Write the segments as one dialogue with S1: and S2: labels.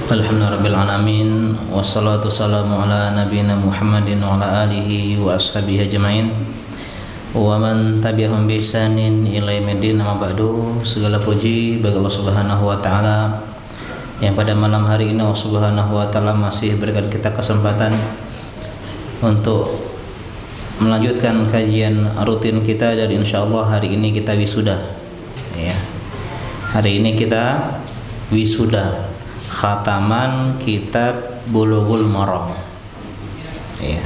S1: Alhamdulillahirabbil alamin wassalatu wassalamu ala nabiyyina Muhammadin wa ala alihi wa ashabihi ajmain wa man tabi'ahum bi ihsanin ila yaumil amma ba'du. Segala puji bagi Allah Subhanahu wa taala yang pada malam hari ini Allah Subhanahu wa taala masih berikan kita kesempatan untuk melanjutkan kajian rutin kita, dan insyaallah hari ini kita wisuda ya. Hari ini kita wisuda khataman kitab Bulughul Maram ya.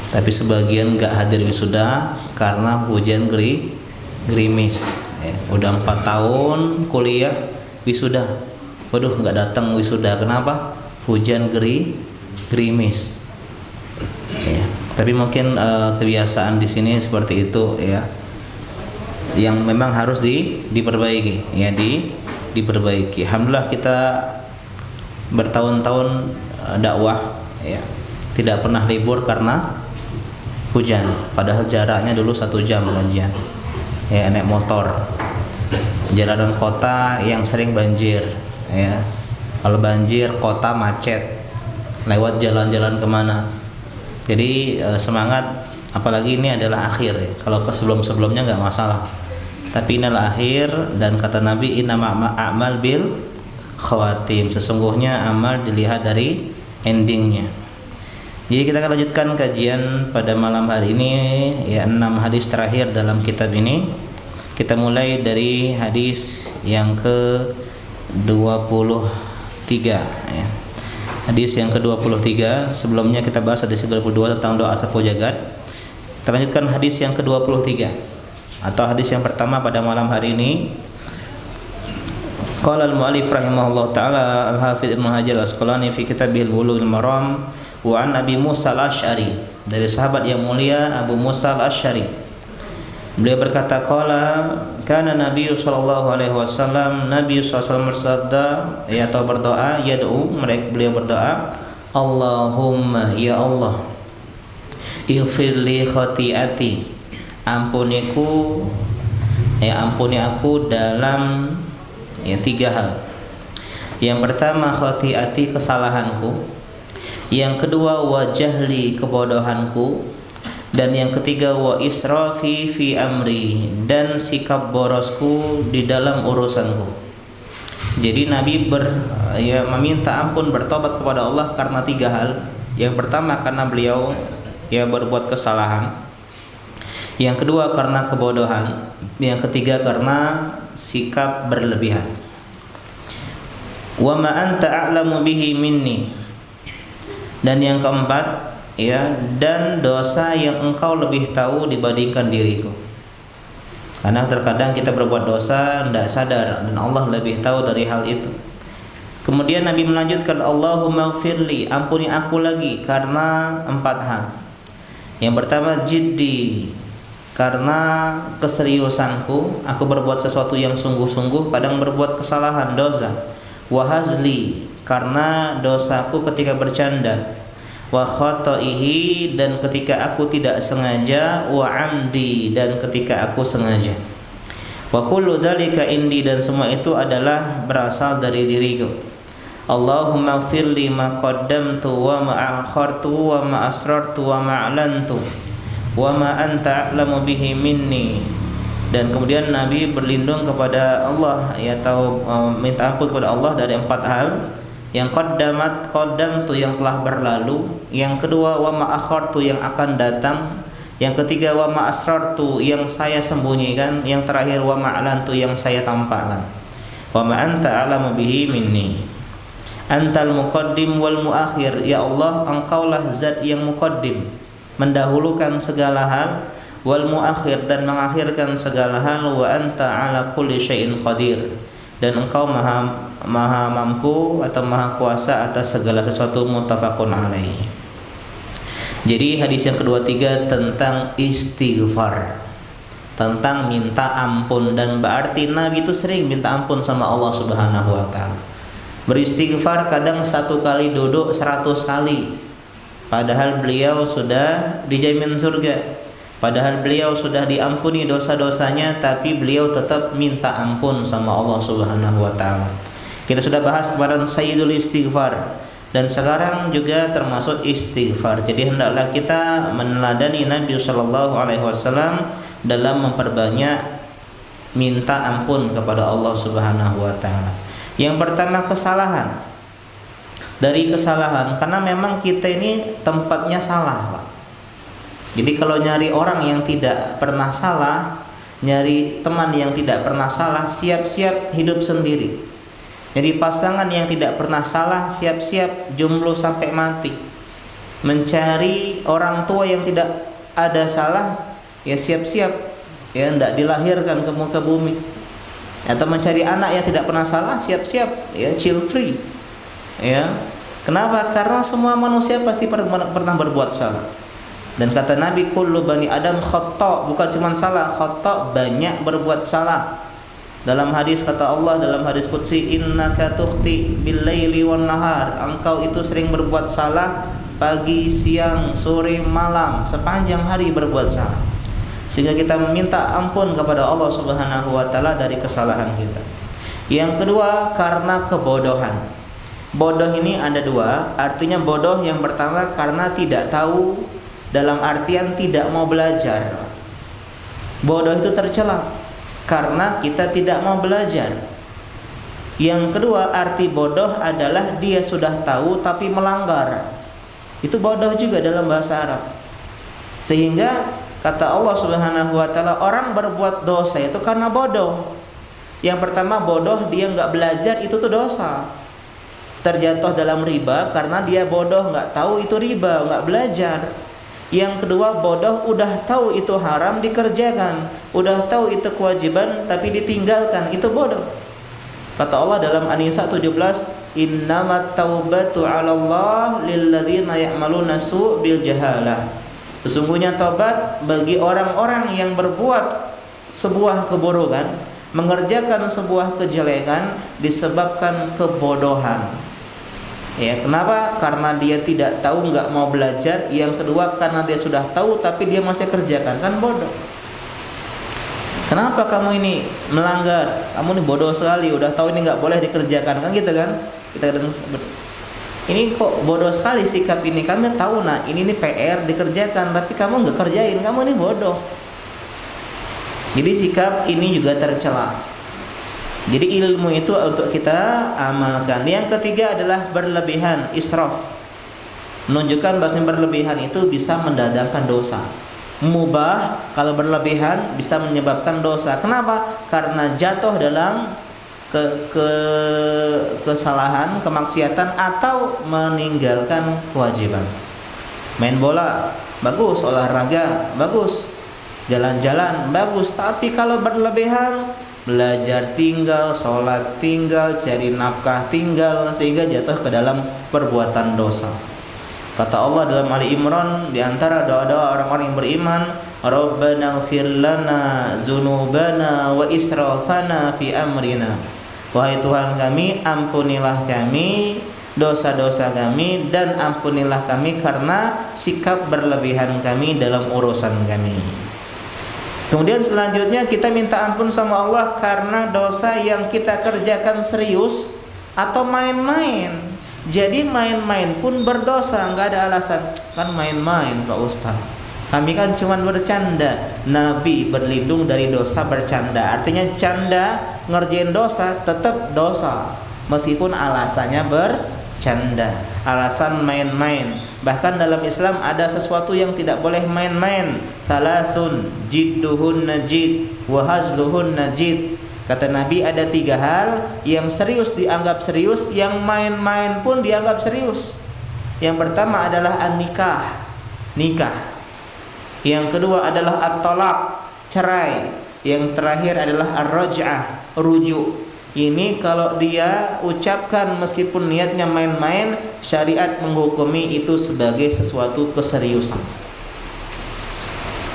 S1: Tapi sebagian enggak hadir wisuda karena hujan gerimis ya. Udah 4 tahun kuliah wisuda, waduh enggak datang wisuda. Kenapa? Hujan gerimis ya. Tapi mungkin kebiasaan di sini seperti itu ya, yang memang harus diperbaiki ya, diperbaiki. Alhamdulillah kita bertahun-tahun dakwah ya, tidak pernah libur karena hujan. Padahal jaraknya dulu 1 jam kajian ya, naik motor. Jalanan kota yang sering banjir ya. Kalau banjir kota macet, lewat jalan-jalan kemana. Jadi semangat, apalagi ini adalah akhir ya. Kalau ke sebelum-sebelumnya nggak masalah, tapi inilah akhir. Dan kata Nabi, innama a'mal bil khawatim, sesungguhnya amal dilihat dari endingnya. Jadi kita akan lanjutkan kajian pada malam hari ini ya, 6 hadis terakhir dalam kitab ini. Kita mulai dari hadis yang ke-23 ya. Hadis yang ke-23, sebelumnya kita bahas hadis ke-22 tentang doa sapu jagat. Kita lanjutkan hadis yang ke-23 atau hadis yang pertama pada malam hari ini. Qala al-mu'allif rahimahullah ta'ala al-hafidz Ibnu Hajar al-Asqalani fi kitabihil Bulughul Maram wa an Abi Musa al-Asy'ari, dari sahabat yang mulia Abu Musa al-Asy'ari. Beliau berkata, qala kana Nabi sallallahu alaihi wasallam, Nabi sallallahu bersabda ya, atau berdoa, yad'u, beliau berdoa, Allahumma ya Allah, ighfir li khati'ati, ampuniku ya, ampuni aku dalam ya 3 hal. Yang pertama khati'ati, kesalahanku. Yang kedua wajahli, kebodohanku. Dan yang ketiga wa israfi fi amri, dan sikap borosku di dalam urusanku. Jadi Nabi meminta ampun, bertobat kepada Allah karena 3 hal. Yang pertama karena beliau ya berbuat kesalahan. Yang kedua karena kebodohan. Yang ketiga karena sikap berlebihan. Wa ma anta a'lamu bihi minni, dan yang keempat ya, dan dosa yang engkau lebih tahu dibandingkan diriku. Karena terkadang kita berbuat dosa tidak sadar, dan Allah lebih tahu dari hal itu. Kemudian Nabi melanjutkan, Allahumma ighfirli, ampuni aku lagi karena 4 hal. Yang pertama jiddi, karena keseriusanku, aku berbuat sesuatu yang sungguh-sungguh, kadang berbuat kesalahan, dosa. Wa hazli, karena dosaku ketika bercanda. Wa khata'ihi, dan ketika aku tidak sengaja. Wa amdi, dan ketika aku sengaja. Wa kullu dzalika indi, dan semua itu adalah berasal dari diriku. Allahumma ighfirli ma qaddamtu wa ma akhartu wa ma asrartu wa ma a'lantu wa ma anta a'lamu bihi minni. Dan kemudian Nabi berlindung kepada Allah ya, atau minta ampun kepada Allah dari 4 hal. Yang qaddamtu, yang telah berlalu. Yang kedua wa ma akhartu, yang akan datang. Yang ketiga wa ma asrartu, yang saya sembunyikan. Yang terakhir wa ma a'lantu, yang saya tampakkan. Wa ma anta a'lamu bihi minni. Antal muqaddim wal muakhir, ya Allah, engkaulah zat yang muqaddim, mendahulukan segala hal, wal muakhir, dan mengakhirkan segala hal, wa anta ala kulli syai'in qadir, dan engkau maha mampu atau maha kuasa atas segala sesuatu, muttafaqun alaih. Jadi hadis yang ke-23 tentang istighfar, tentang minta ampun. Dan berarti Nabi itu sering minta ampun sama Allah Subhanahu wa taala. Beristighfar kadang 1 kali duduk 100 kali, padahal beliau sudah dijamin surga. Padahal beliau sudah diampuni dosa-dosanya, tapi beliau tetap minta ampun sama Allah Subhanahu wa taala. Kita sudah bahas kemarin sayyidul istighfar, dan sekarang juga termasuk istighfar. Jadi hendaklah kita meneladani Nabi sallallahu alaihi wasallam dalam memperbanyak minta ampun kepada Allah Subhanahu wa taala. Yang pertama, kesalahan. Dari kesalahan, karena memang kita ini tempatnya salah, Pak. Jadi kalau nyari orang yang tidak pernah salah, nyari teman yang tidak pernah salah, siap-siap hidup sendiri. Jadi pasangan yang tidak pernah salah, siap-siap jomblo sampai mati. Mencari orang tua yang tidak ada salah, ya siap-siap ya tidak dilahirkan ke muka bumi. Atau mencari anak yang tidak pernah salah, siap-siap ya chill free. Ya. Kenapa? Karena semua manusia pasti pernah berbuat salah. Dan kata Nabi, kullu bani Adam khata', bukan cuma salah, khata' banyak berbuat salah. Dalam hadis kata Allah, dalam hadis qudsi, innaka tukhti bil laili wan nahar, engkau itu sering berbuat salah pagi, siang, sore, malam, sepanjang hari berbuat salah. Sehingga kita meminta ampun kepada Allah Subhanahu wa taala dari kesalahan kita. Yang kedua, karena kebodohan. Bodoh ini ada dua, artinya bodoh yang pertama karena tidak tahu, dalam artian tidak mau belajar. Bodoh itu tercela karena kita tidak mau belajar. Yang kedua, arti bodoh adalah dia sudah tahu tapi melanggar. Itu bodoh juga dalam bahasa Arab. Sehingga kata Allah Subhanahu wa taala, orang berbuat dosa itu karena bodoh. Yang pertama, bodoh dia nggak belajar, itu tuh dosa. Terjatuh dalam riba karena dia bodoh, nggak tahu itu riba, nggak belajar. Yang kedua, bodoh udah tahu itu haram dikerjakan, udah tahu itu kewajiban tapi ditinggalkan, itu bodoh. Kata Allah dalam An-Nisa 17, innamat taubatu 'alallah lilladzina ya'maluna su' bil jahalah. Sesungguhnya taubat bagi orang-orang yang berbuat sebuah keburukan, mengerjakan sebuah kejelekan disebabkan kebodohan. Ya, kenapa? Karena dia tidak tahu, nggak mau belajar. Yang kedua, karena dia sudah tahu tapi dia masih kerjakan, kan bodoh. Kenapa kamu ini melanggar? Kamu ini bodoh sekali, udah tahu ini nggak boleh dikerjakan, kan gitu kan? Kita kadang ini kok bodoh sekali sikap ini. Kami tahu, nah ini PR dikerjakan, tapi kamu nggak kerjain, kamu ini bodoh. Jadi sikap ini juga tercela. Jadi ilmu itu untuk kita amalkan. Yang ketiga adalah berlebihan, israf. Menunjukkan bahwa berlebihan itu bisa mendatangkan dosa. Mubah kalau berlebihan bisa menyebabkan dosa. Kenapa? Karena jatuh dalam kesalahan, kemaksiatan, atau meninggalkan kewajiban. Main bola bagus, olahraga bagus, jalan-jalan bagus, tapi kalau berlebihan, belajar tinggal, sholat tinggal, cari nafkah tinggal, sehingga jatuh ke dalam perbuatan dosa. Kata Allah dalam Ali Imran, di antara doa-doa orang-orang yang beriman, Rabbana ighfir lana dzunubana wa israfana fi amrina. Wahai Tuhan kami, ampunilah kami dosa-dosa kami, dan ampunilah kami karena sikap berlebihan kami dalam urusan kami. Kemudian selanjutnya kita minta ampun sama Allah karena dosa yang kita kerjakan serius atau main-main. Jadi main-main pun berdosa, nggak ada alasan. Kan main-main Pak Ustaz, kami kan cuma bercanda. Nabi berlindung dari dosa bercanda. Artinya canda ngerjain dosa tetap dosa, meskipun alasannya bercanda, alasan main-main. Bahkan dalam Islam ada sesuatu yang tidak boleh main-main. Salasun jidduhun najid wa hazluhun najid. Kata Nabi, ada 3 hal yang serius dianggap serius, yang main-main pun dianggap serius. Yang pertama adalah an-nikah, nikah. Yang kedua adalah at-talaq, cerai. Yang terakhir adalah ar-raj'ah, rujuk. Ini kalau dia ucapkan meskipun niatnya main-main, syariat menghukumi itu sebagai sesuatu keseriusan.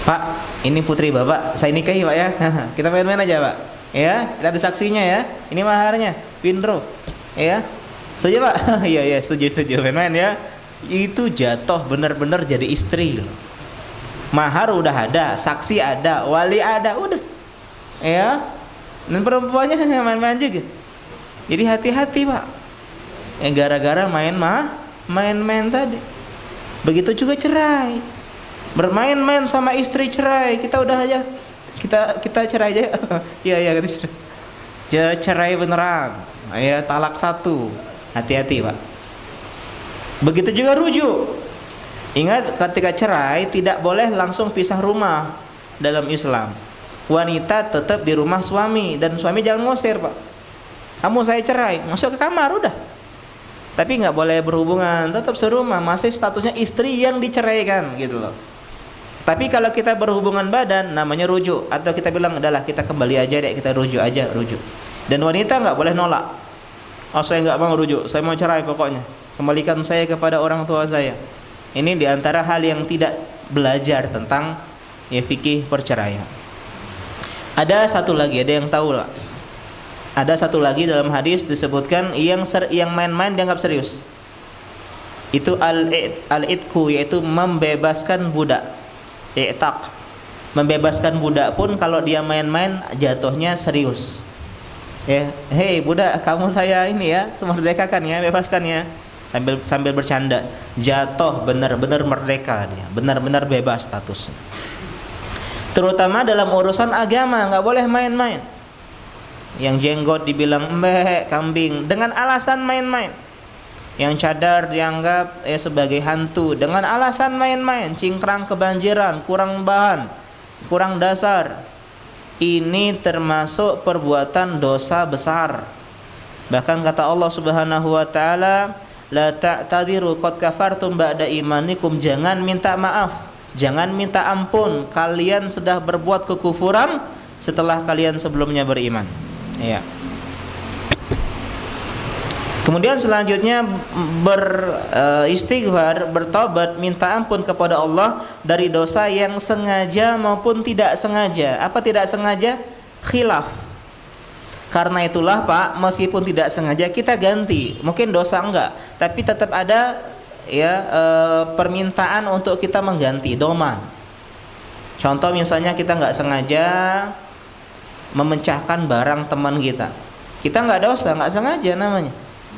S1: Pak, ini putri Bapak, saya nikahi Pak ya. Kita main-main aja Pak. Ya, kita ada saksinya ya. Ini maharnya, Pindro. Ya. Setuju Pak? Iya, setuju main-main ya. Itu jatuh benar-benar jadi istri loh. Mahar udah ada, saksi ada, wali ada, udah. Ya. Dan perempuannya main-main juga. Jadi hati-hati Pak. Gara-gara main-main tadi. Begitu juga cerai. Bermain-main sama istri cerai, kita udah aja. Kita cerai aja. Iya kita cerai beneran. Ya talak 1. Hati-hati Pak. Begitu juga rujuk. Ingat ketika cerai tidak boleh langsung pisah rumah dalam Islam. Wanita tetap di rumah suami dan suami jangan ngusir Pak. Kamu saya cerai, masuk ke kamar udah. Tapi nggak boleh berhubungan, tetap serumah, masih statusnya istri yang diceraikan gitu loh. Tapi kalau kita berhubungan badan namanya rujuk, atau kita bilang adalah kita kembali aja deh, kita rujuk. Dan wanita nggak boleh nolak. Oh saya nggak mau rujuk, saya mau cerai pokoknya. Kembalikan saya kepada orang tua saya. Ini diantara hal yang tidak belajar tentang fikih perceraian. Ada satu lagi, ada yang tahu lah. Ada satu lagi dalam hadis disebutkan yang main-main dianggap serius. Itu al-itku, yaitu membebaskan budak. I'taq. Membebaskan budak pun kalau dia main-main jatuhnya serius. Ya, hei budak, kamu saya ini ya, merdekakan ya, bebaskan ya. Sambil bercanda. Jatuh benar-benar merdeka dia, benar-benar bebas statusnya. Terutama dalam urusan agama, nggak boleh main-main. Yang jenggot dibilang embek, kambing dengan alasan main-main. Yang cadar dianggap sebagai hantu dengan alasan main-main. Cingkrang kebanjiran, kurang bahan, kurang dasar. Ini termasuk perbuatan dosa besar. Bahkan kata Allah Subhanahu wa taala, la ta'tadiru qad kafartum ba'da imanikum, jangan minta maaf, jangan minta ampun, kalian sudah berbuat kekufuran setelah kalian sebelumnya beriman. Ya. Kemudian selanjutnya beristighfar, bertobat, minta ampun kepada Allah dari dosa yang sengaja maupun tidak sengaja. Apa tidak sengaja? Khilaf. Karena itulah Pak, meskipun tidak sengaja kita ganti. Mungkin dosa enggak, tapi tetap ada permintaan untuk kita mengganti doman. Contoh misalnya kita enggak sengaja memecahkan barang teman kita. Kita enggak dosa, enggak sengaja namanya.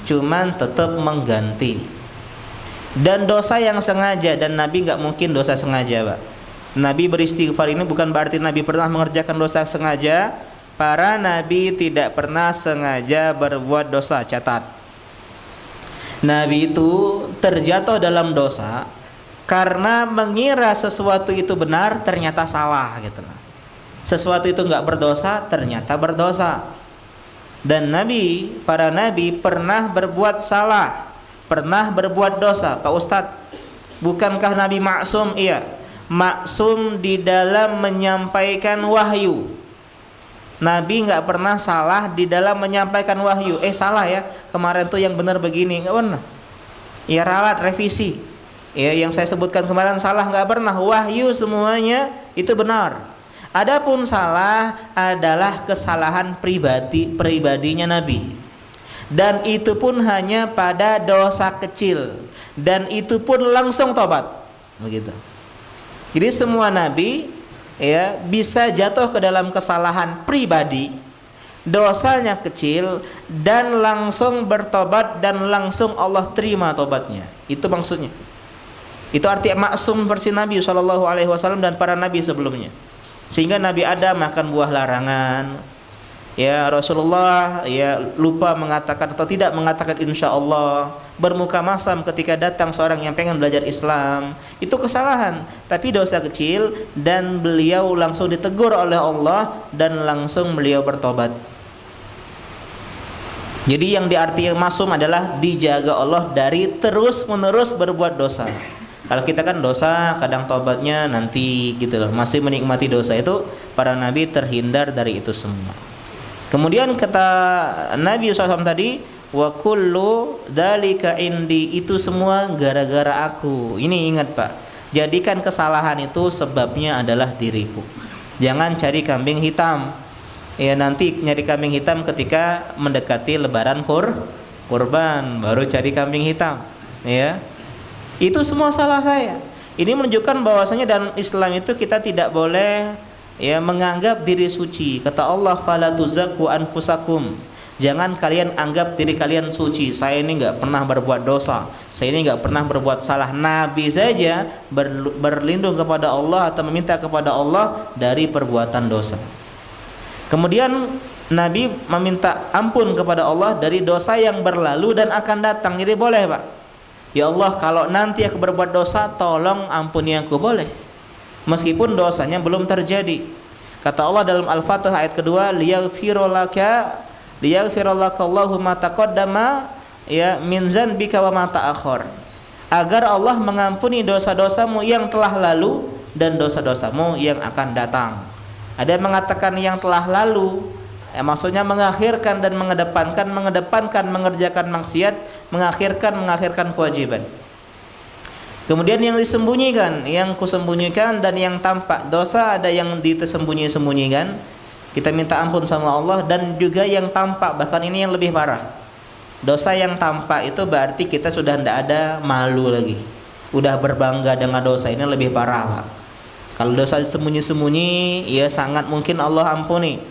S1: Cuman tetap mengganti. Dan dosa yang sengaja, dan Nabi enggak mungkin dosa sengaja, Pak. Nabi beristighfar ini bukan berarti Nabi pernah mengerjakan dosa sengaja. Para nabi tidak pernah sengaja berbuat dosa, catat. Nabi itu terjatuh dalam dosa karena mengira sesuatu itu benar, ternyata salah gitu lah. Sesuatu itu enggak berdosa, ternyata berdosa. Dan para nabi pernah berbuat salah, pernah berbuat dosa. Pak Ustadz, bukankah Nabi maksum? Iya, maksum di dalam menyampaikan wahyu. Nabi nggak pernah salah di dalam menyampaikan wahyu. Salah ya, kemarin tuh yang benar begini, nggak pernah. Ya ralat, revisi. Ya, yang saya sebutkan kemarin salah, nggak pernah. Wahyu semuanya itu benar. Adapun salah adalah kesalahan pribadinya Nabi. Dan itu pun hanya pada dosa kecil. Dan itu pun langsung tobat. Begitu. Jadi semua Nabi bisa jatuh ke dalam kesalahan pribadi, dosanya kecil, dan langsung bertobat dan langsung Allah terima tobatnya. Itu maksudnya. Itu arti maksum versi Nabi SAW dan para nabi sebelumnya. Sehingga Nabi Adam makan buah larangan, ya Rasulullah lupa mengatakan atau tidak mengatakan insya Allah, bermuka masam ketika datang seorang yang pengen belajar Islam. Itu kesalahan, tapi dosa kecil, dan beliau langsung ditegur oleh Allah dan langsung beliau bertobat. Jadi yang diarti masum adalah dijaga Allah dari terus menerus berbuat dosa. Kalau kita kan dosa kadang tobatnya nanti gitu loh, masih menikmati dosa. Itu para nabi terhindar dari itu semua. Kemudian kata Nabi SAW tadi, wa kullu dzalika indi, itu semua gara-gara aku. Ini ingat Pak, jadikan kesalahan itu sebabnya adalah diriku. Jangan cari kambing hitam. Ya nanti nyari kambing hitam ketika mendekati lebaran kurban, baru cari kambing hitam. Ya. Itu semua salah saya. Ini menunjukkan bahwasanya dalam Islam itu kita tidak boleh menganggap diri suci. Kata Allah, fala tuzakku anfusakum, Jangan kalian anggap diri kalian suci. Saya ini nggak pernah berbuat dosa, saya ini nggak pernah berbuat salah. Nabi saja berlindung kepada Allah atau meminta kepada Allah dari perbuatan dosa. Kemudian Nabi meminta ampun kepada Allah dari dosa yang berlalu dan akan datang. Jadi boleh, Pak. Ya Allah, kalau nanti aku berbuat dosa, tolong ampuni aku, boleh. Meskipun dosanya belum terjadi. Kata Allah dalam Al-Fatihah ayat kedua, liyaghfirallaka Allahu ma taqaddama ya min zanbika wa ma ta'akhkhar. Agar Allah mengampuni dosa-dosamu yang telah lalu dan dosa-dosamu yang akan datang. Ada yang mengatakan yang telah lalu, maksudnya mengakhirkan dan mengedepankan mengerjakan maksiat, mengakhirkan kewajiban. Kemudian yang disembunyikan, yang kusembunyikan dan yang tampak. Dosa ada yang disembunyi-sembunyikan, kita minta ampun sama Allah, dan juga yang tampak, bahkan ini yang lebih parah. Dosa yang tampak itu berarti kita sudah tidak ada malu lagi, udah berbangga dengan dosa, ini lebih parah, Pak. Kalau dosa disembunyi-sembunyi, ya sangat mungkin Allah ampuni.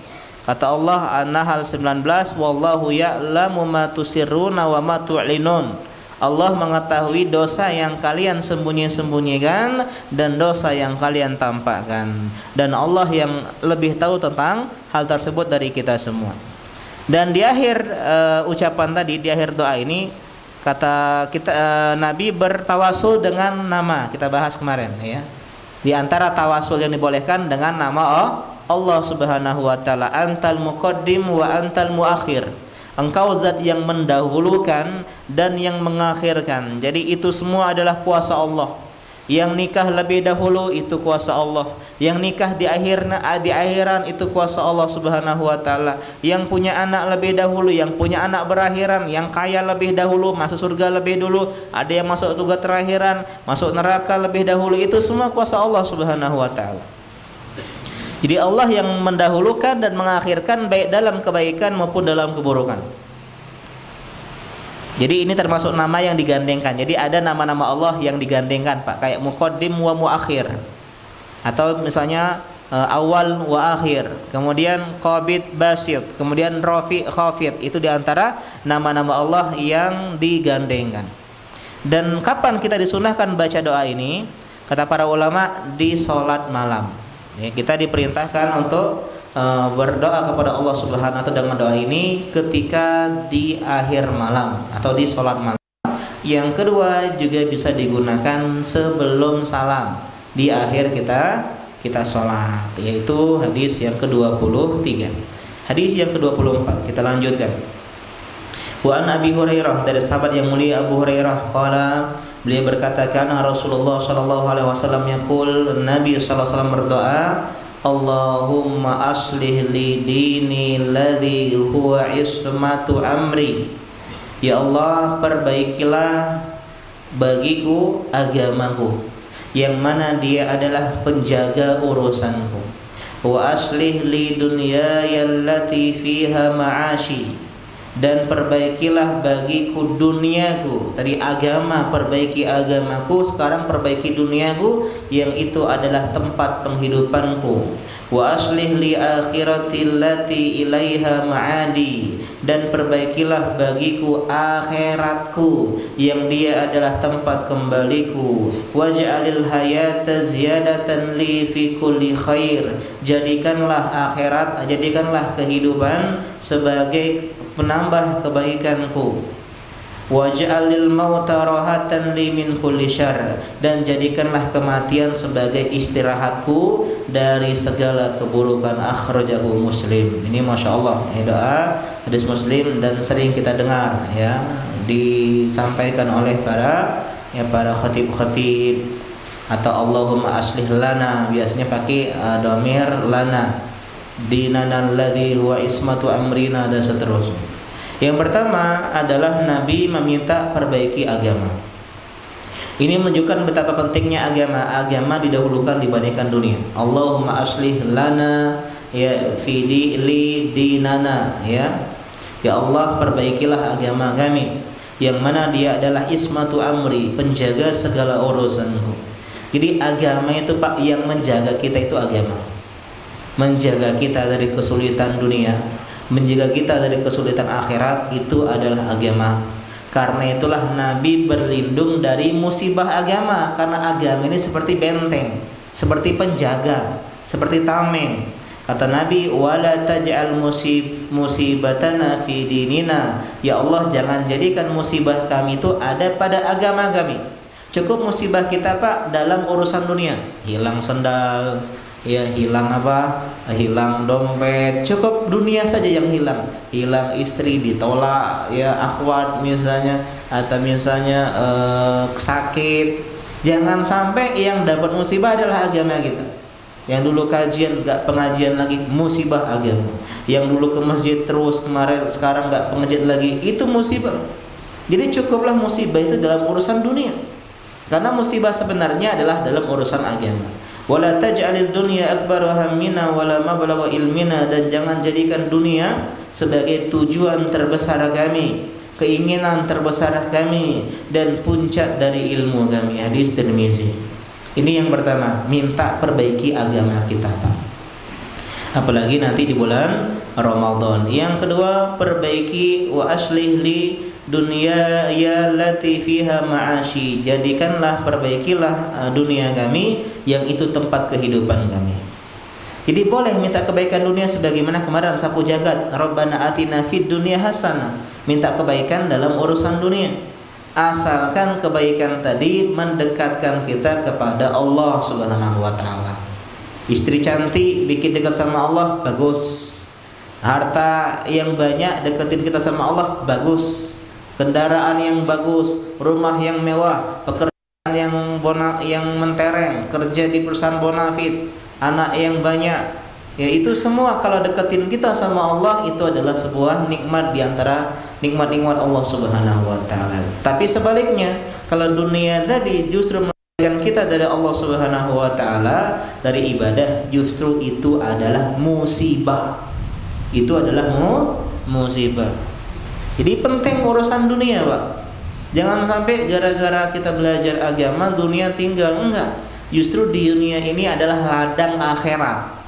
S1: Kata Allah An-Nahl 19, wallahu ya'lamu ma tusirruna wa ma tu'linun. Allah mengetahui dosa yang kalian sembunyi-sembunyikan dan dosa yang kalian tampakkan, dan Allah yang lebih tahu tentang hal tersebut dari kita semua. Dan di akhir ucapan tadi, di akhir doa ini, kata kita Nabi bertawasul dengan nama, kita bahas kemarin ya. Di antara tawasul yang dibolehkan dengan nama Allah Subhanahu wa taala, antal muqaddim wa antal muakhir. Engkau zat yang mendahulukan dan yang mengakhirkan. Jadi itu semua adalah kuasa Allah. Yang nikah lebih dahulu itu kuasa Allah. Yang nikah di akhiran itu kuasa Allah Subhanahu wa taala. Yang punya anak lebih dahulu, yang punya anak berakhiran, yang kaya lebih dahulu, masuk surga lebih dulu, ada yang masuk surga terakhiran, masuk neraka lebih dahulu. Itu semua kuasa Allah Subhanahu wa taala. Jadi Allah yang mendahulukan dan mengakhirkan, baik dalam kebaikan maupun dalam keburukan. Jadi ini termasuk nama yang digandengkan. Jadi ada nama-nama Allah yang digandengkan, Pak, kayak muqaddim wa muakhir, atau misalnya awal wa akhir, kemudian qabid basit, kemudian rafi khafid. Itu diantara nama-nama Allah yang digandengkan. Dan kapan kita disunahkan baca doa ini? Kata para ulama, di sholat malam. Ya, kita diperintahkan untuk berdoa kepada Allah Subhanahu wa taala dengan doa ini ketika di akhir malam atau di sholat malam. Yang kedua juga bisa digunakan sebelum salam di akhir kita sholat, yaitu hadis yang ke-23. Hadis yang ke-24 kita lanjutkan. Wa an Abi Hurairah, dari sahabat yang mulia Abu Hurairah, qala, beliau berkata, kana Rasulullah sallallahu alaihi wasallam yaqul, Nabi sallallahu alaihi wasallam berdoa, Allahumma aslih li dini alladhi huwa ismatu amri. Ya Allah, perbaikilah bagiku agamaku yang mana dia adalah penjaga urusanku. Wa aslih li dunyaya allati fiha ma'ashi, dan perbaikilah bagiku duniaku. Tadi agama, perbaiki agamaku, sekarang perbaiki duniaku yang itu adalah tempat penghidupanku. Wa aslih li akhirati allati ilaiha ma'adi, dan perbaikilah bagiku akhiratku yang dia adalah tempat kembaliku. Waj'alil hayata ziyadatan li fi kulli khair, jadikanlah akhirat, jadikanlah kehidupan sebagai menambah kebaikanku. Waj'alil mauta rahatan li min kulli syarr, dan jadikanlah kematian sebagai istirahatku dari segala keburukan. Akhrajahu Muslim. Ini Masya Allah, doa hadis Muslim dan sering kita dengar ya, disampaikan oleh para khatib atau Allahumma aslih lana, biasanya pakai dhamir lana, dinana alladhi huwa ismatu amrina, dan seterusnya. Yang pertama adalah Nabi meminta perbaiki agama. Ini menunjukkan betapa pentingnya agama. Agama didahulukan dibandingkan dunia. Allahumma aslih lana ya fi li dinana, ya. Ya Allah, perbaikilah agama kami yang mana dia adalah ismatu amri, penjaga segala urusanku. Jadi agama itu, Pak, yang menjaga kita itu agama. Menjaga kita dari kesulitan dunia, menjaga kita dari kesulitan akhirat itu adalah agama. Karena itulah Nabi berlindung dari musibah agama, karena agama ini seperti benteng, seperti penjaga, seperti tameng. Kata Nabi, wala taj'al musibatana fi dinina. Ya Allah, jangan jadikan musibah kami itu ada pada agama kami. Cukup musibah kita Pak dalam urusan dunia, hilang sendal, ya hilang apa? Hilang dompet. Cukup dunia saja yang hilang. Hilang istri ditolak, ya akhwat misalnya, atau misalnya sakit. Jangan sampai yang dapat musibah adalah agama kita. Yang dulu kajian gak pengajian lagi, musibah agama. Yang dulu ke masjid terus kemarin sekarang gak pengajian lagi, itu musibah. Jadi cukuplah musibah itu dalam urusan dunia. Karena musibah sebenarnya adalah dalam urusan agama. Wala taj'alid dunya akbar hammina wala mablagha ilmina, dan jangan jadikan dunia sebagai tujuan terbesar kami, keinginan terbesar kami, dan puncak dari ilmu kami. Hadis Tirmizi. Ini yang pertama, minta perbaiki agama kita Pak. Apalagi nanti di bulan Ramadan. Yang kedua, perbaiki wa aslih li dunia ya lati fiha ma'ashi. Jadikanlah, perbaikilah dunia kami yang itu tempat kehidupan kami. Jadi boleh minta kebaikan dunia sebagaimana kemarin sapu jagat, Rabbana atina fid dunya hasanah, minta kebaikan dalam urusan dunia. Asalkan kebaikan tadi mendekatkan kita kepada Allah Subhanahu wa taala. Istri cantik bikin dekat sama Allah, bagus. Harta yang banyak deketin kita sama Allah, bagus. Kendaraan yang bagus, rumah yang mewah, pekerjaan yang mentereng, kerja di perusahaan bonafit, anak yang banyak. Ya itu semua kalau deketin kita sama Allah itu adalah sebuah nikmat di antara nikmat-nikmat Allah Subhanahu wa taala. Tapi sebaliknya, kalau dunia tadi justru menjauhkan kita dari Allah Subhanahu wa taala, dari ibadah, justru itu adalah musibah. Itu adalah musibah. Jadi penting urusan dunia, Pak. Jangan sampai gara-gara kita belajar agama dunia tinggal, enggak. Justru di dunia ini adalah ladang akhirat.